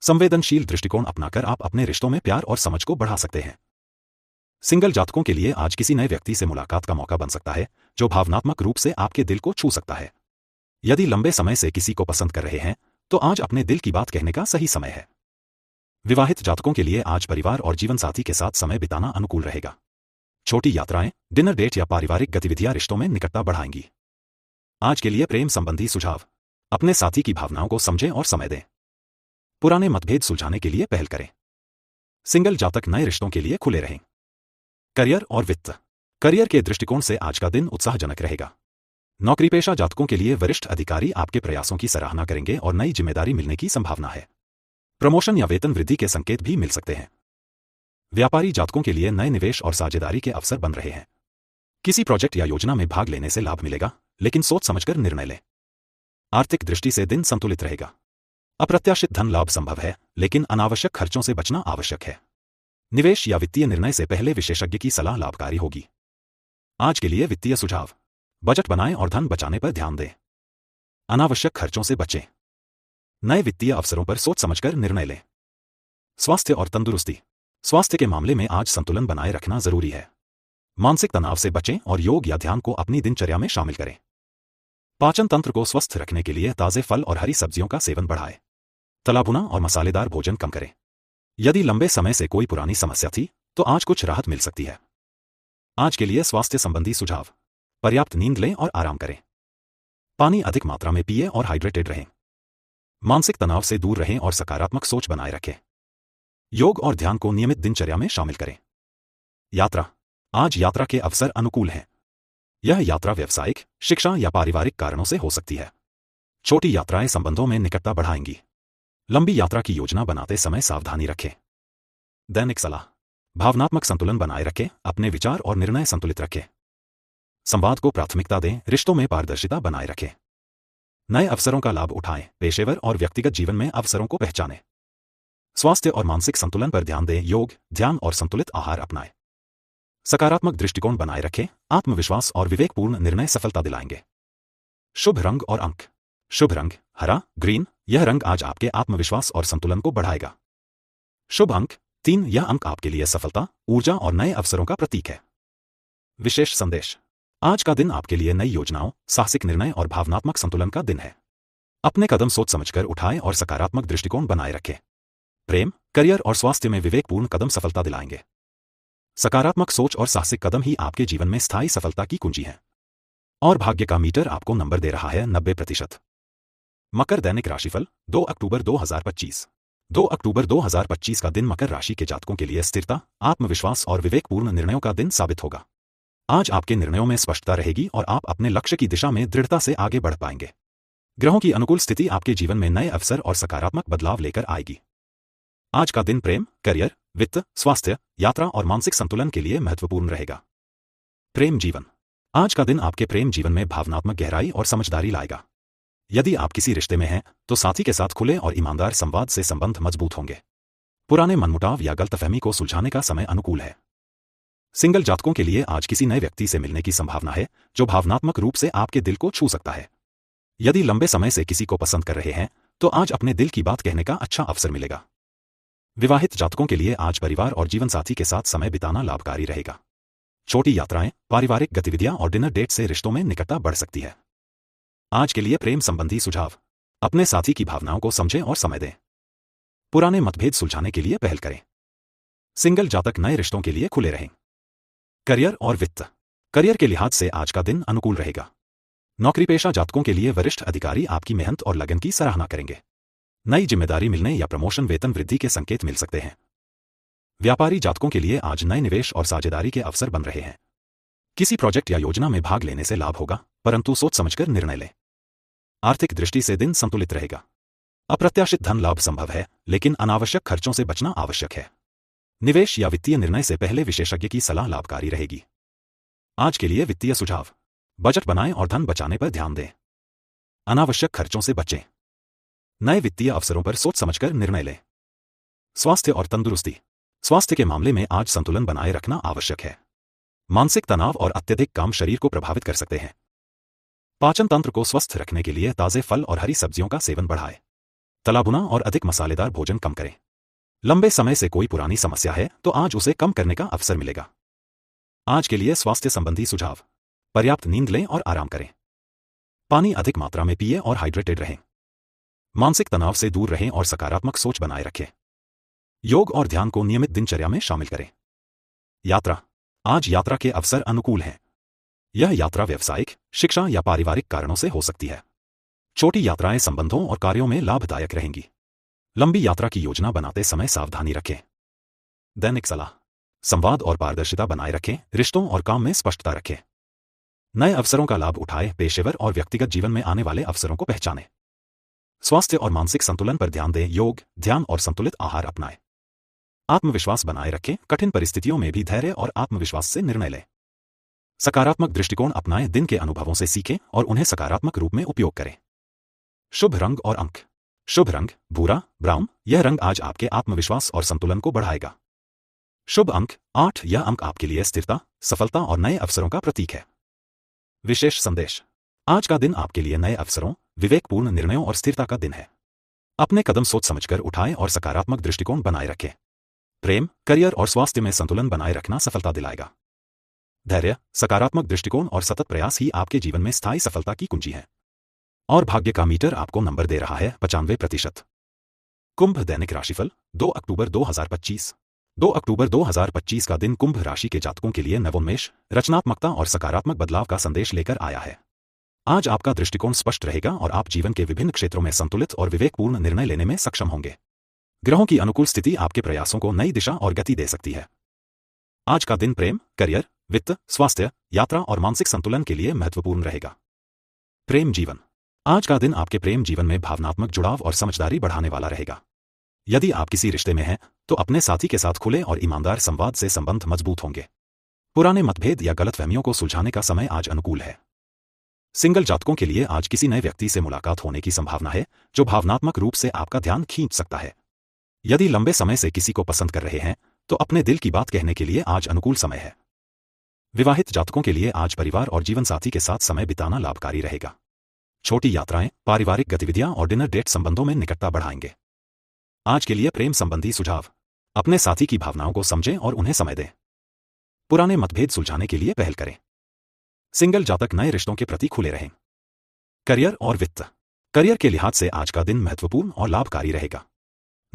संवेदनशील दृष्टिकोण अपनाकर आप अपने रिश्तों में प्यार और समझ को बढ़ा सकते हैं। सिंगल जातकों के लिए आज किसी नए व्यक्ति से मुलाकात का मौका बन सकता है, जो भावनात्मक रूप से आपके दिल को छू सकता है। यदि लंबे समय से किसी को पसंद कर रहे हैं, तो आज अपने दिल की बात कहने का सही समय है। विवाहित जातकों के लिए आज परिवार और जीवन साथी के साथ समय बिताना अनुकूल रहेगा। छोटी यात्राएं, डिनर डेट या पारिवारिक गतिविधियां रिश्तों में निकटता बढ़ाएंगी। आज के लिए प्रेम संबंधी सुझाव। अपने साथी की भावनाओं को समझें और समय दें। पुराने मतभेद सुलझाने के लिए पहल करें। सिंगल जातक नए रिश्तों के लिए खुले रहें। करियर और वित्त। करियर के दृष्टिकोण से आज का दिन उत्साहजनक रहेगा। नौकरीपेशा जातकों के लिए वरिष्ठ अधिकारी आपके प्रयासों की सराहना करेंगे और नई जिम्मेदारी मिलने की संभावना है। प्रमोशन या वेतन वृद्धि के संकेत भी मिल सकते हैं। व्यापारी जातकों के लिए नए निवेश और साझेदारी के अवसर बन रहे हैं। किसी प्रोजेक्ट या योजना में भाग लेने से लाभ मिलेगा, लेकिन सोच समझकर निर्णय लें। आर्थिक दृष्टि से दिन संतुलित रहेगा। अप्रत्याशित धन लाभ संभव है, लेकिन अनावश्यक खर्चों से बचना आवश्यक है। निवेश या वित्तीय निर्णय से पहले विशेषज्ञ की सलाह लाभकारी होगी। आज के लिए वित्तीय सुझाव: बजट बनाएं और धन बचाने पर ध्यान दें। अनावश्यक खर्चों से बचें। नए वित्तीय अवसरों पर सोच समझकर निर्णय लें। स्वास्थ्य और तंदुरुस्ती: स्वास्थ्य के मामले में आज संतुलन बनाए रखना जरूरी है। मानसिक तनाव से बचें और योग या ध्यान को अपनी दिनचर्या में शामिल करें। पाचन तंत्र को स्वस्थ रखने के लिए ताजे फल और हरी सब्जियों का सेवन बढ़ाएं। तला भुना और मसालेदार भोजन कम करें। यदि लंबे समय से कोई पुरानी समस्या थी, तो आज कुछ राहत मिल सकती है। आज के लिए स्वास्थ्य संबंधी सुझाव: पर्याप्त नींद लें और आराम करें। पानी अधिक मात्रा में पिएं और हाइड्रेटेड रहें। मानसिक तनाव से दूर रहें और सकारात्मक सोच बनाए रखें। योग और ध्यान को नियमित दिनचर्या में शामिल करें। यात्रा: आज यात्रा के अवसर अनुकूल हैं। यह यात्रा व्यावसायिक, शिक्षा या पारिवारिक कारणों से हो सकती है। छोटी यात्राएं संबंधों में निकटता बढ़ाएंगी। लंबी यात्रा की योजना बनाते समय सावधानी रखें। दैनिक सलाह: भावनात्मक संतुलन बनाए रखें, अपने विचार और निर्णय संतुलित रखें। संवाद को प्राथमिकता दें, रिश्तों में पारदर्शिता बनाए रखें। नए अवसरों का लाभ उठाएं, पेशेवर और व्यक्तिगत जीवन में अवसरों को पहचानें। स्वास्थ्य और मानसिक संतुलन पर ध्यान दें, योग, ध्यान और संतुलित आहार अपनाएं। सकारात्मक दृष्टिकोण बनाए रखें, आत्मविश्वास और विवेकपूर्ण निर्णय सफलता दिलाएंगे। शुभ रंग और अंक: शुभ रंग हरा, ग्रीन। यह रंग आज आपके आत्मविश्वास और संतुलन को बढ़ाएगा। शुभ अंक 3। यह अंक आपके लिए सफलता, ऊर्जा और नए अवसरों का प्रतीक है। विशेष संदेश: आज का दिन आपके लिए नई योजनाओं, साहसिक निर्णय और भावनात्मक संतुलन का दिन है। अपने कदम सोच समझकर उठाएं और सकारात्मक दृष्टिकोण बनाए रखें। प्रेम, करियर और स्वास्थ्य में विवेकपूर्ण कदम सफलता दिलाएंगे। सकारात्मक सोच और साहसिक कदम ही आपके जीवन में स्थायी सफलता की कुंजी है। और भाग्य का मीटर आपको नंबर दे रहा है 90%। मकर दैनिक राशिफल 2 अक्टूबर 2025। 2 अक्टूबर 2025 का दिन मकर राशि के जातकों के लिए स्थिरता, आत्मविश्वास और विवेकपूर्ण निर्णयों का दिन साबित होगा। आज आपके निर्णयों में स्पष्टता रहेगी और आप अपने लक्ष्य की दिशा में दृढ़ता से आगे बढ़ पाएंगे। ग्रहों की अनुकूल स्थिति आपके जीवन में नए अवसर और सकारात्मक बदलाव लेकर आएगी। आज का दिन प्रेम, करियर, वित्त, स्वास्थ्य, यात्रा और मानसिक संतुलन के लिए महत्वपूर्ण रहेगा। प्रेम जीवन: आज का दिन आपके प्रेम जीवन में भावनात्मक गहराई और समझदारी लाएगा। यदि आप किसी रिश्ते में हैं, तो साथी के साथ खुले और ईमानदार संवाद से संबंध मजबूत होंगे। पुराने मनमुटाव या गलतफहमी को सुलझाने का समय अनुकूल है। सिंगल जातकों के लिए आज किसी नए व्यक्ति से मिलने की संभावना है, जो भावनात्मक रूप से आपके दिल को छू सकता है। यदि लंबे समय से किसी को पसंद कर रहे हैं, तो आज अपने दिल की बात कहने का अच्छा अवसर मिलेगा। विवाहित जातकों के लिए आज परिवार और जीवनसाथी के साथ समय बिताना लाभकारी रहेगा। छोटी यात्राएं, पारिवारिक गतिविधियां और डिनर डेट से रिश्तों में निकटता बढ़ सकती है। आज के लिए प्रेम संबंधी सुझाव: अपने साथी की भावनाओं को समझें और समय दें। पुराने मतभेद सुलझाने के लिए पहल करें। सिंगल जातक नए रिश्तों के लिए खुले रहें। करियर और वित्त: करियर के लिहाज से आज का दिन अनुकूल रहेगा। नौकरीपेशा जातकों के लिए वरिष्ठ अधिकारी आपकी मेहनत और लगन की सराहना करेंगे। नई जिम्मेदारी मिलने या प्रमोशन, वेतन वृद्धि के संकेत मिल सकते हैं। व्यापारी जातकों के लिए आज नए निवेश और साझेदारी के अवसर बन रहे हैं। किसी प्रोजेक्ट या योजना में भाग लेने से लाभ होगा, परंतु सोच समझकर निर्णय लें। आर्थिक दृष्टि से दिन संतुलित रहेगा। अप्रत्याशित धन लाभ संभव है, लेकिन अनावश्यक खर्चों से बचना आवश्यक है। निवेश या वित्तीय निर्णय से पहले विशेषज्ञ की सलाह लाभकारी रहेगी। आज के लिए वित्तीय सुझाव: बजट बनाएं और धन बचाने पर ध्यान दें। अनावश्यक खर्चों से बचें। नए वित्तीय अवसरों पर सोच समझकर निर्णय लें। स्वास्थ्य और तंदुरुस्ती: स्वास्थ्य के मामले में आज संतुलन बनाए रखना आवश्यक है। मानसिक तनाव और अत्यधिक काम शरीर को प्रभावित कर सकते हैं। पाचन तंत्र को स्वस्थ रखने के लिए ताजे फल और हरी सब्जियों का सेवन बढ़ाएं। तला भुना और अधिक मसालेदार भोजन कम करें। लंबे समय से कोई पुरानी समस्या है, तो आज उसे कम करने का अवसर मिलेगा। आज के लिए स्वास्थ्य संबंधी सुझाव: पर्याप्त नींद लें और आराम करें। पानी अधिक मात्रा में पिएं और हाइड्रेटेड रहें। मानसिक तनाव से दूर रहें और सकारात्मक सोच बनाए रखें। योग और ध्यान को नियमित दिनचर्या में शामिल करें। यात्रा: आज यात्रा के अवसर अनुकूल हैं। यह यात्रा व्यावसायिक, शिक्षा या पारिवारिक कारणों से हो सकती है। छोटी यात्राएं संबंधों और कार्यों में लाभदायक रहेंगी। लंबी यात्रा की योजना बनाते समय सावधानी रखें। दैनिक सलाह: संवाद और पारदर्शिता बनाए रखें, रिश्तों और काम में स्पष्टता रखें। नए अवसरों का लाभ उठाएं, पेशेवर और व्यक्तिगत जीवन में आने वाले अवसरों को पहचानें। स्वास्थ्य और मानसिक संतुलन पर ध्यान दें, योग, ध्यान और संतुलित आहार अपनाएं। आत्मविश्वास बनाए रखें, कठिन परिस्थितियों में भी धैर्य और आत्मविश्वास से निर्णय लें। सकारात्मक दृष्टिकोण अपनाएं, दिन के अनुभवों से सीखें और उन्हें सकारात्मक रूप में उपयोग करें। शुभ रंग और अंक। शुभ रंग भूरा, ब्राउन। यह रंग आज आपके आत्मविश्वास और संतुलन को बढ़ाएगा। शुभ अंक 8। यह अंक आपके लिए स्थिरता, सफलता और नए अवसरों का प्रतीक है। विशेष संदेश। आज का दिन आपके लिए नए अवसरों, विवेकपूर्ण निर्णयों और स्थिरता का दिन है। अपने कदम सोच समझकर उठाएं और सकारात्मक दृष्टिकोण बनाए रखें। प्रेम, करियर और स्वास्थ्य में संतुलन बनाए रखना सफलता दिलाएगा। धैर्य, सकारात्मक दृष्टिकोण और सतत प्रयास ही आपके जीवन में स्थायी सफलता की कुंजी है। और भाग्य का मीटर आपको नंबर दे रहा है 95%। कुंभ दैनिक राशिफल 2 अक्टूबर 2025। 2 अक्टूबर 2025 का दिन कुंभ राशि के जातकों के लिए नवोन्मेष, रचनात्मकता और सकारात्मक बदलाव का संदेश लेकर आया है। आज आपका दृष्टिकोण स्पष्ट रहेगा और आप जीवन के विभिन्न क्षेत्रों में संतुलित और विवेकपूर्ण निर्णय लेने में सक्षम होंगे। ग्रहों की अनुकूल स्थिति आपके प्रयासों को नई दिशा और गति दे सकती है। आज का दिन प्रेम, करियर, वित्त, स्वास्थ्य, यात्रा और मानसिक संतुलन के लिए महत्वपूर्ण रहेगा। प्रेम जीवन। आज का दिन आपके प्रेम जीवन में भावनात्मक जुड़ाव और समझदारी बढ़ाने वाला रहेगा। यदि आप किसी रिश्ते में हैं, तो अपने साथी के साथ खुले और ईमानदार संवाद से संबंध मजबूत होंगे। पुराने मतभेद या गलतफहमियों को सुलझाने का समय आज अनुकूल है। सिंगल जातकों के लिए आज किसी नए व्यक्ति से मुलाकात होने की संभावना है, जो भावनात्मक रूप से आपका ध्यान खींच सकता है। यदि लंबे समय से किसी को पसंद कर रहे हैं, तो अपने दिल की बात कहने के लिए आज अनुकूल समय है। विवाहित जातकों के लिए आज परिवार और जीवनसाथी के साथ समय बिताना लाभकारी रहेगा। छोटी यात्राएं, पारिवारिक गतिविधियां और डिनर डेट संबंधों में निकटता बढ़ाएंगे। आज के लिए प्रेम संबंधी सुझाव। अपने साथी की भावनाओं को समझें और उन्हें समय दें। पुराने मतभेद सुलझाने के लिए पहल करें। सिंगल जातक नए रिश्तों के प्रति खुले रहें। करियर और वित्त। करियर के लिहाज से आज का दिन महत्वपूर्ण और लाभकारी रहेगा।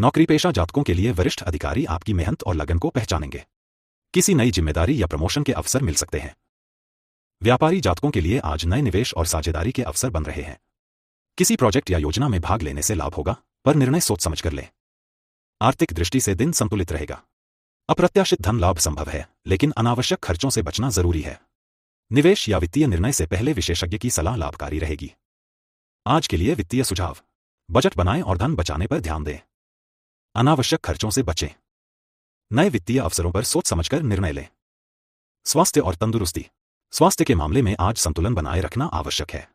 नौकरी पेशा जातकों के लिए वरिष्ठ अधिकारी आपकी मेहनत और लगन को पहचानेंगे। किसी नई जिम्मेदारी या प्रमोशन के अवसर मिल सकते हैं। व्यापारी जातकों के लिए आज नए निवेश और साझेदारी के अवसर बन रहे हैं। किसी प्रोजेक्ट या योजना में भाग लेने से लाभ होगा, पर निर्णय सोच समझकर लें। आर्थिक दृष्टि से दिन संतुलित रहेगा। अप्रत्याशित धन लाभ संभव है, लेकिन अनावश्यक खर्चों से बचना जरूरी है। निवेश या वित्तीय निर्णय से पहले विशेषज्ञ की सलाह लाभकारी रहेगी। आज के लिए वित्तीय सुझाव। बजट बनाएं और धन बचाने पर ध्यान दें। अनावश्यक खर्चों से बचें। नए वित्तीय अवसरों पर सोच समझकर निर्णय लें। स्वास्थ्य और तंदुरुस्ती। स्वास्थ्य के मामले में आज संतुलन बनाए रखना आवश्यक है।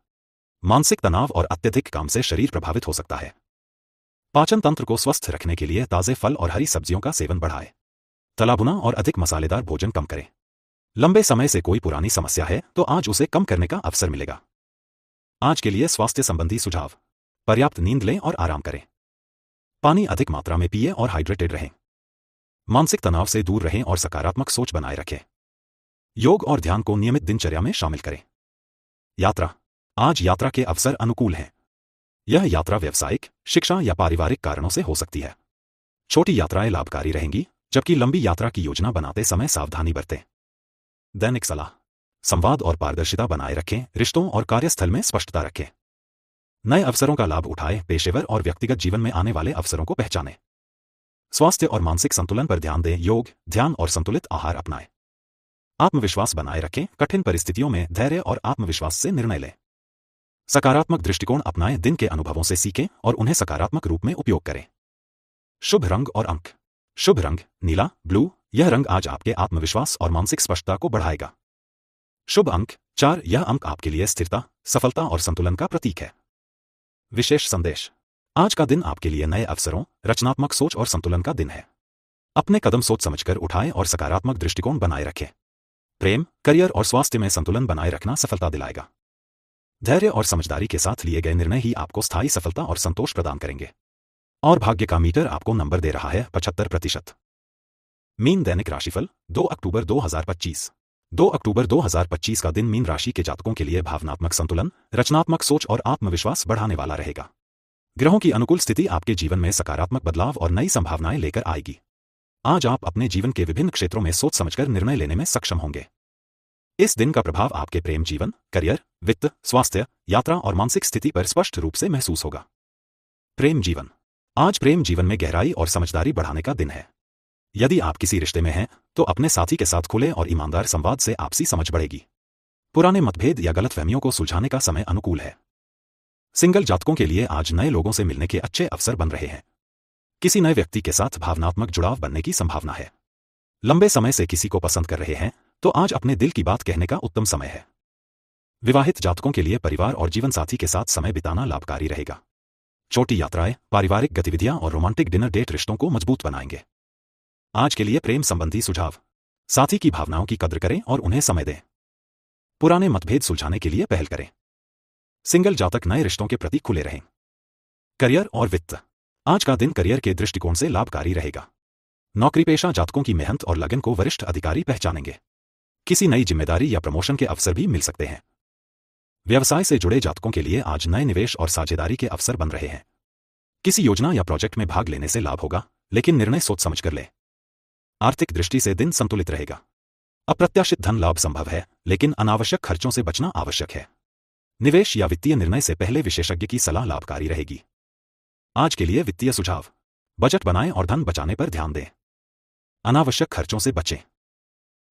मानसिक तनाव और अत्यधिक काम से शरीर प्रभावित हो सकता है। पाचन तंत्र को स्वस्थ रखने के लिए ताजे फल और हरी सब्जियों का सेवन बढ़ाएं। तला भुना और अधिक मसालेदार भोजन कम करें। लंबे समय से कोई पुरानी समस्या है, तो आज उसे कम करने का अवसर मिलेगा। आज के लिए स्वास्थ्य संबंधी सुझाव। पर्याप्त नींद लें और आराम करें। पानी अधिक मात्रा में पिएं और हाइड्रेटेड रहें। मानसिक तनाव से दूर रहें और सकारात्मक सोच बनाए रखें। योग और ध्यान को नियमित दिनचर्या में शामिल करें। यात्रा। आज यात्रा के अवसर अनुकूल हैं। यह यात्रा व्यावसायिक, शिक्षा या पारिवारिक कारणों से हो सकती है। छोटी यात्राएं लाभकारी रहेंगी, जबकि लंबी यात्रा की योजना बनाते समय सावधानी बरतें। दैनिक सलाह। संवाद और पारदर्शिता बनाए रखें। रिश्तों और कार्यस्थल में स्पष्टता रखें। नए अवसरों का लाभ उठाएं। पेशेवर और व्यक्तिगत जीवन में आने वाले अवसरों को पहचानें। स्वास्थ्य और मानसिक संतुलन पर ध्यान दें। योग, ध्यान और संतुलित आहार अपनाएं। आत्मविश्वास बनाए रखें। कठिन परिस्थितियों में धैर्य और आत्मविश्वास से निर्णय लें। सकारात्मक दृष्टिकोण अपनाएं। दिन के अनुभवों से सीखें और उन्हें सकारात्मक रूप में उपयोग करें। शुभ रंग और अंक। शुभ रंग नीला, ब्लू। यह रंग आज आपके आत्मविश्वास और मानसिक स्पष्टता को बढ़ाएगा। शुभ अंक 4। यह अंक आपके लिए स्थिरता, सफलता और संतुलन का प्रतीक है। विशेष संदेश। आज का दिन आपके लिए नए अवसरों, रचनात्मक सोच और संतुलन का दिन है। अपने कदम सोच समझकर उठाएं और सकारात्मक दृष्टिकोण बनाए रखें। प्रेम, करियर और स्वास्थ्य में संतुलन बनाए रखना सफलता दिलाएगा। धैर्य और समझदारी के साथ लिए गए निर्णय ही आपको स्थायी सफलता और संतोष प्रदान करेंगे। और भाग्य का मीटर आपको नंबर दे रहा है 75%। मीन दैनिक राशिफल 2 अक्टूबर 2025। 2 अक्टूबर 2025 का दिन मीन राशि के जातकों के लिए भावनात्मक संतुलन, रचनात्मक सोच और आत्मविश्वास बढ़ाने वाला रहेगा। ग्रहों की अनुकूल स्थिति आपके जीवन में सकारात्मक बदलाव और नई संभावनाएं लेकर आएगी। आज आप अपने जीवन के विभिन्न क्षेत्रों में सोच समझकर निर्णय लेने में सक्षम होंगे। इस दिन का प्रभाव आपके प्रेम जीवन, करियर, वित्त, स्वास्थ्य, यात्रा और मानसिक स्थिति पर स्पष्ट रूप से महसूस होगा। प्रेम जीवन। आज प्रेम जीवन में गहराई और समझदारी बढ़ाने का दिन है। यदि आप किसी रिश्ते में हैं, तो अपने साथी के साथ खुले और ईमानदार संवाद से आपसी समझ बढ़ेगी। पुराने मतभेद या गलतफहमियों को सुलझाने का समय अनुकूल है। सिंगल जातकों के लिए आज नए लोगों से मिलने के अच्छे अवसर बन रहे हैं। किसी नए व्यक्ति के साथ भावनात्मक जुड़ाव बनने की संभावना है। लंबे समय से किसी को पसंद कर रहे हैं, तो आज अपने दिल की बात कहने का उत्तम समय है। विवाहित जातकों के लिए परिवार और जीवन साथी के साथ समय बिताना लाभकारी रहेगा। छोटी यात्राएं, पारिवारिक गतिविधियां और रोमांटिक डिनर डेट रिश्तों को मजबूत बनाएंगे। आज के लिए प्रेम संबंधी सुझाव। साथी की भावनाओं की कद्र करें और उन्हें समय दें। पुराने मतभेद सुलझाने के लिए पहल करें। सिंगल जातक नए रिश्तों के प्रति खुले रहें। करियर और वित्त। आज का दिन करियर के दृष्टिकोण से लाभकारी रहेगा। नौकरीपेशा जातकों की मेहनत और लगन को वरिष्ठ अधिकारी पहचानेंगे। किसी नई जिम्मेदारी या प्रमोशन के अवसर भी मिल सकते हैं। व्यवसाय से जुड़े जातकों के लिए आज नए निवेश और साझेदारी के अवसर बन रहे हैं। किसी योजना या प्रोजेक्ट में भाग लेने से लाभ होगा, लेकिन निर्णय सोच समझ कर लें। आर्थिक दृष्टि से दिन संतुलित रहेगा। अप्रत्याशित धन लाभ संभव है, लेकिन अनावश्यक खर्चों से बचना आवश्यक है। निवेश या वित्तीय निर्णय से पहले विशेषज्ञ की सलाह लाभकारी रहेगी। आज के लिए वित्तीय सुझाव। बजट बनाएं और धन बचाने पर ध्यान दें। अनावश्यक खर्चों से बचें।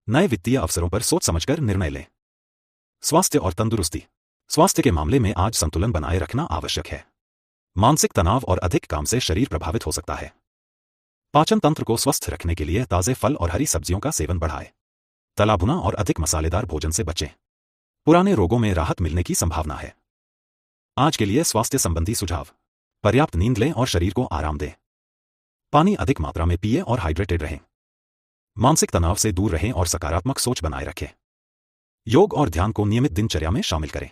नए वित्तीय अवसरों पर सोच समझकर निर्णय लें। स्वास्थ्य और तंदुरुस्ती। स्वास्थ्य के मामले में आज संतुलन बनाए रखना आवश्यक है। मानसिक तनाव और अधिक काम से शरीर प्रभावित हो सकता है। पाचन तंत्र को स्वस्थ रखने के लिए ताजे फल और हरी सब्जियों का सेवन बढ़ाएं। तला भुना और अधिक मसालेदार भोजन से बचें। पुराने रोगों में राहत मिलने की संभावना है। आज के लिए स्वास्थ्य संबंधी सुझाव। पर्याप्त नींद लें और शरीर को आराम दें। पानी अधिक मात्रा में पिएं और हाइड्रेटेड रहें। मानसिक तनाव से दूर रहें और सकारात्मक सोच बनाए रखें। योग और ध्यान को नियमित दिनचर्या में शामिल करें।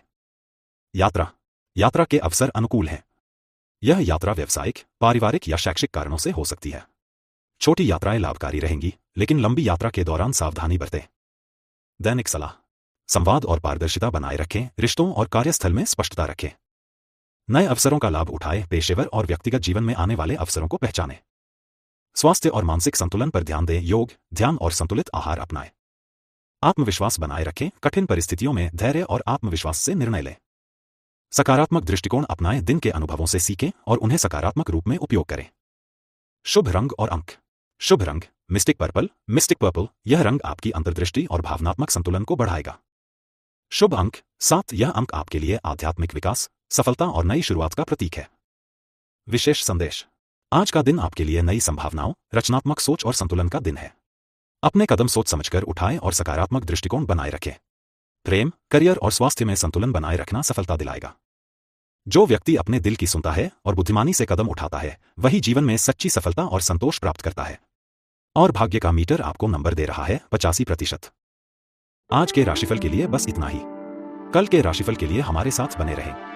यात्रा के अवसर अनुकूल हैं। यह यात्रा व्यावसायिक, पारिवारिक या शैक्षिक कारणों से हो सकती है। छोटी यात्राएं लाभकारी रहेंगी, लेकिन लंबी यात्रा के दौरान सावधानी बरतें। दैनिक सलाह। संवाद और पारदर्शिता बनाए रखें। रिश्तों और कार्यस्थल में स्पष्टता रखें। नए अवसरों का लाभ उठाएं। पेशेवर और व्यक्तिगत जीवन में आने वाले अवसरों को पहचानें। स्वास्थ्य और मानसिक संतुलन पर ध्यान दें। योग, ध्यान और संतुलित आहार अपनाएं। आत्मविश्वास बनाए रखें। कठिन परिस्थितियों में धैर्य और आत्मविश्वास से निर्णय लें। सकारात्मक दृष्टिकोण अपनाएं। दिन के अनुभवों से सीखें और उन्हें सकारात्मक रूप में उपयोग करें। शुभ रंग और अंक। शुभ रंग मिस्टिक पर्पल। यह रंग आपकी अंतर्दृष्टि और भावनात्मक संतुलन को बढ़ाएगा। शुभ अंक 7। यह अंक आपके लिए आध्यात्मिक विकास, सफलता और नई शुरुआत का प्रतीक है। विशेष संदेश। आज का दिन आपके लिए नई संभावनाओं, रचनात्मक सोच और संतुलन का दिन है। अपने कदम सोच समझकर उठाएं और सकारात्मक दृष्टिकोण बनाए रखें। प्रेम, करियर और स्वास्थ्य में संतुलन बनाए रखना सफलता दिलाएगा। जो व्यक्ति अपने दिल की सुनता है और बुद्धिमानी से कदम उठाता है, वही जीवन में सच्ची सफलता और संतोष प्राप्त करता है। और भाग्य का मीटर आपको नंबर दे रहा है 85%। आज के राशिफल के लिए बस इतना ही। कल के राशिफल के लिए हमारे साथ बने रहें।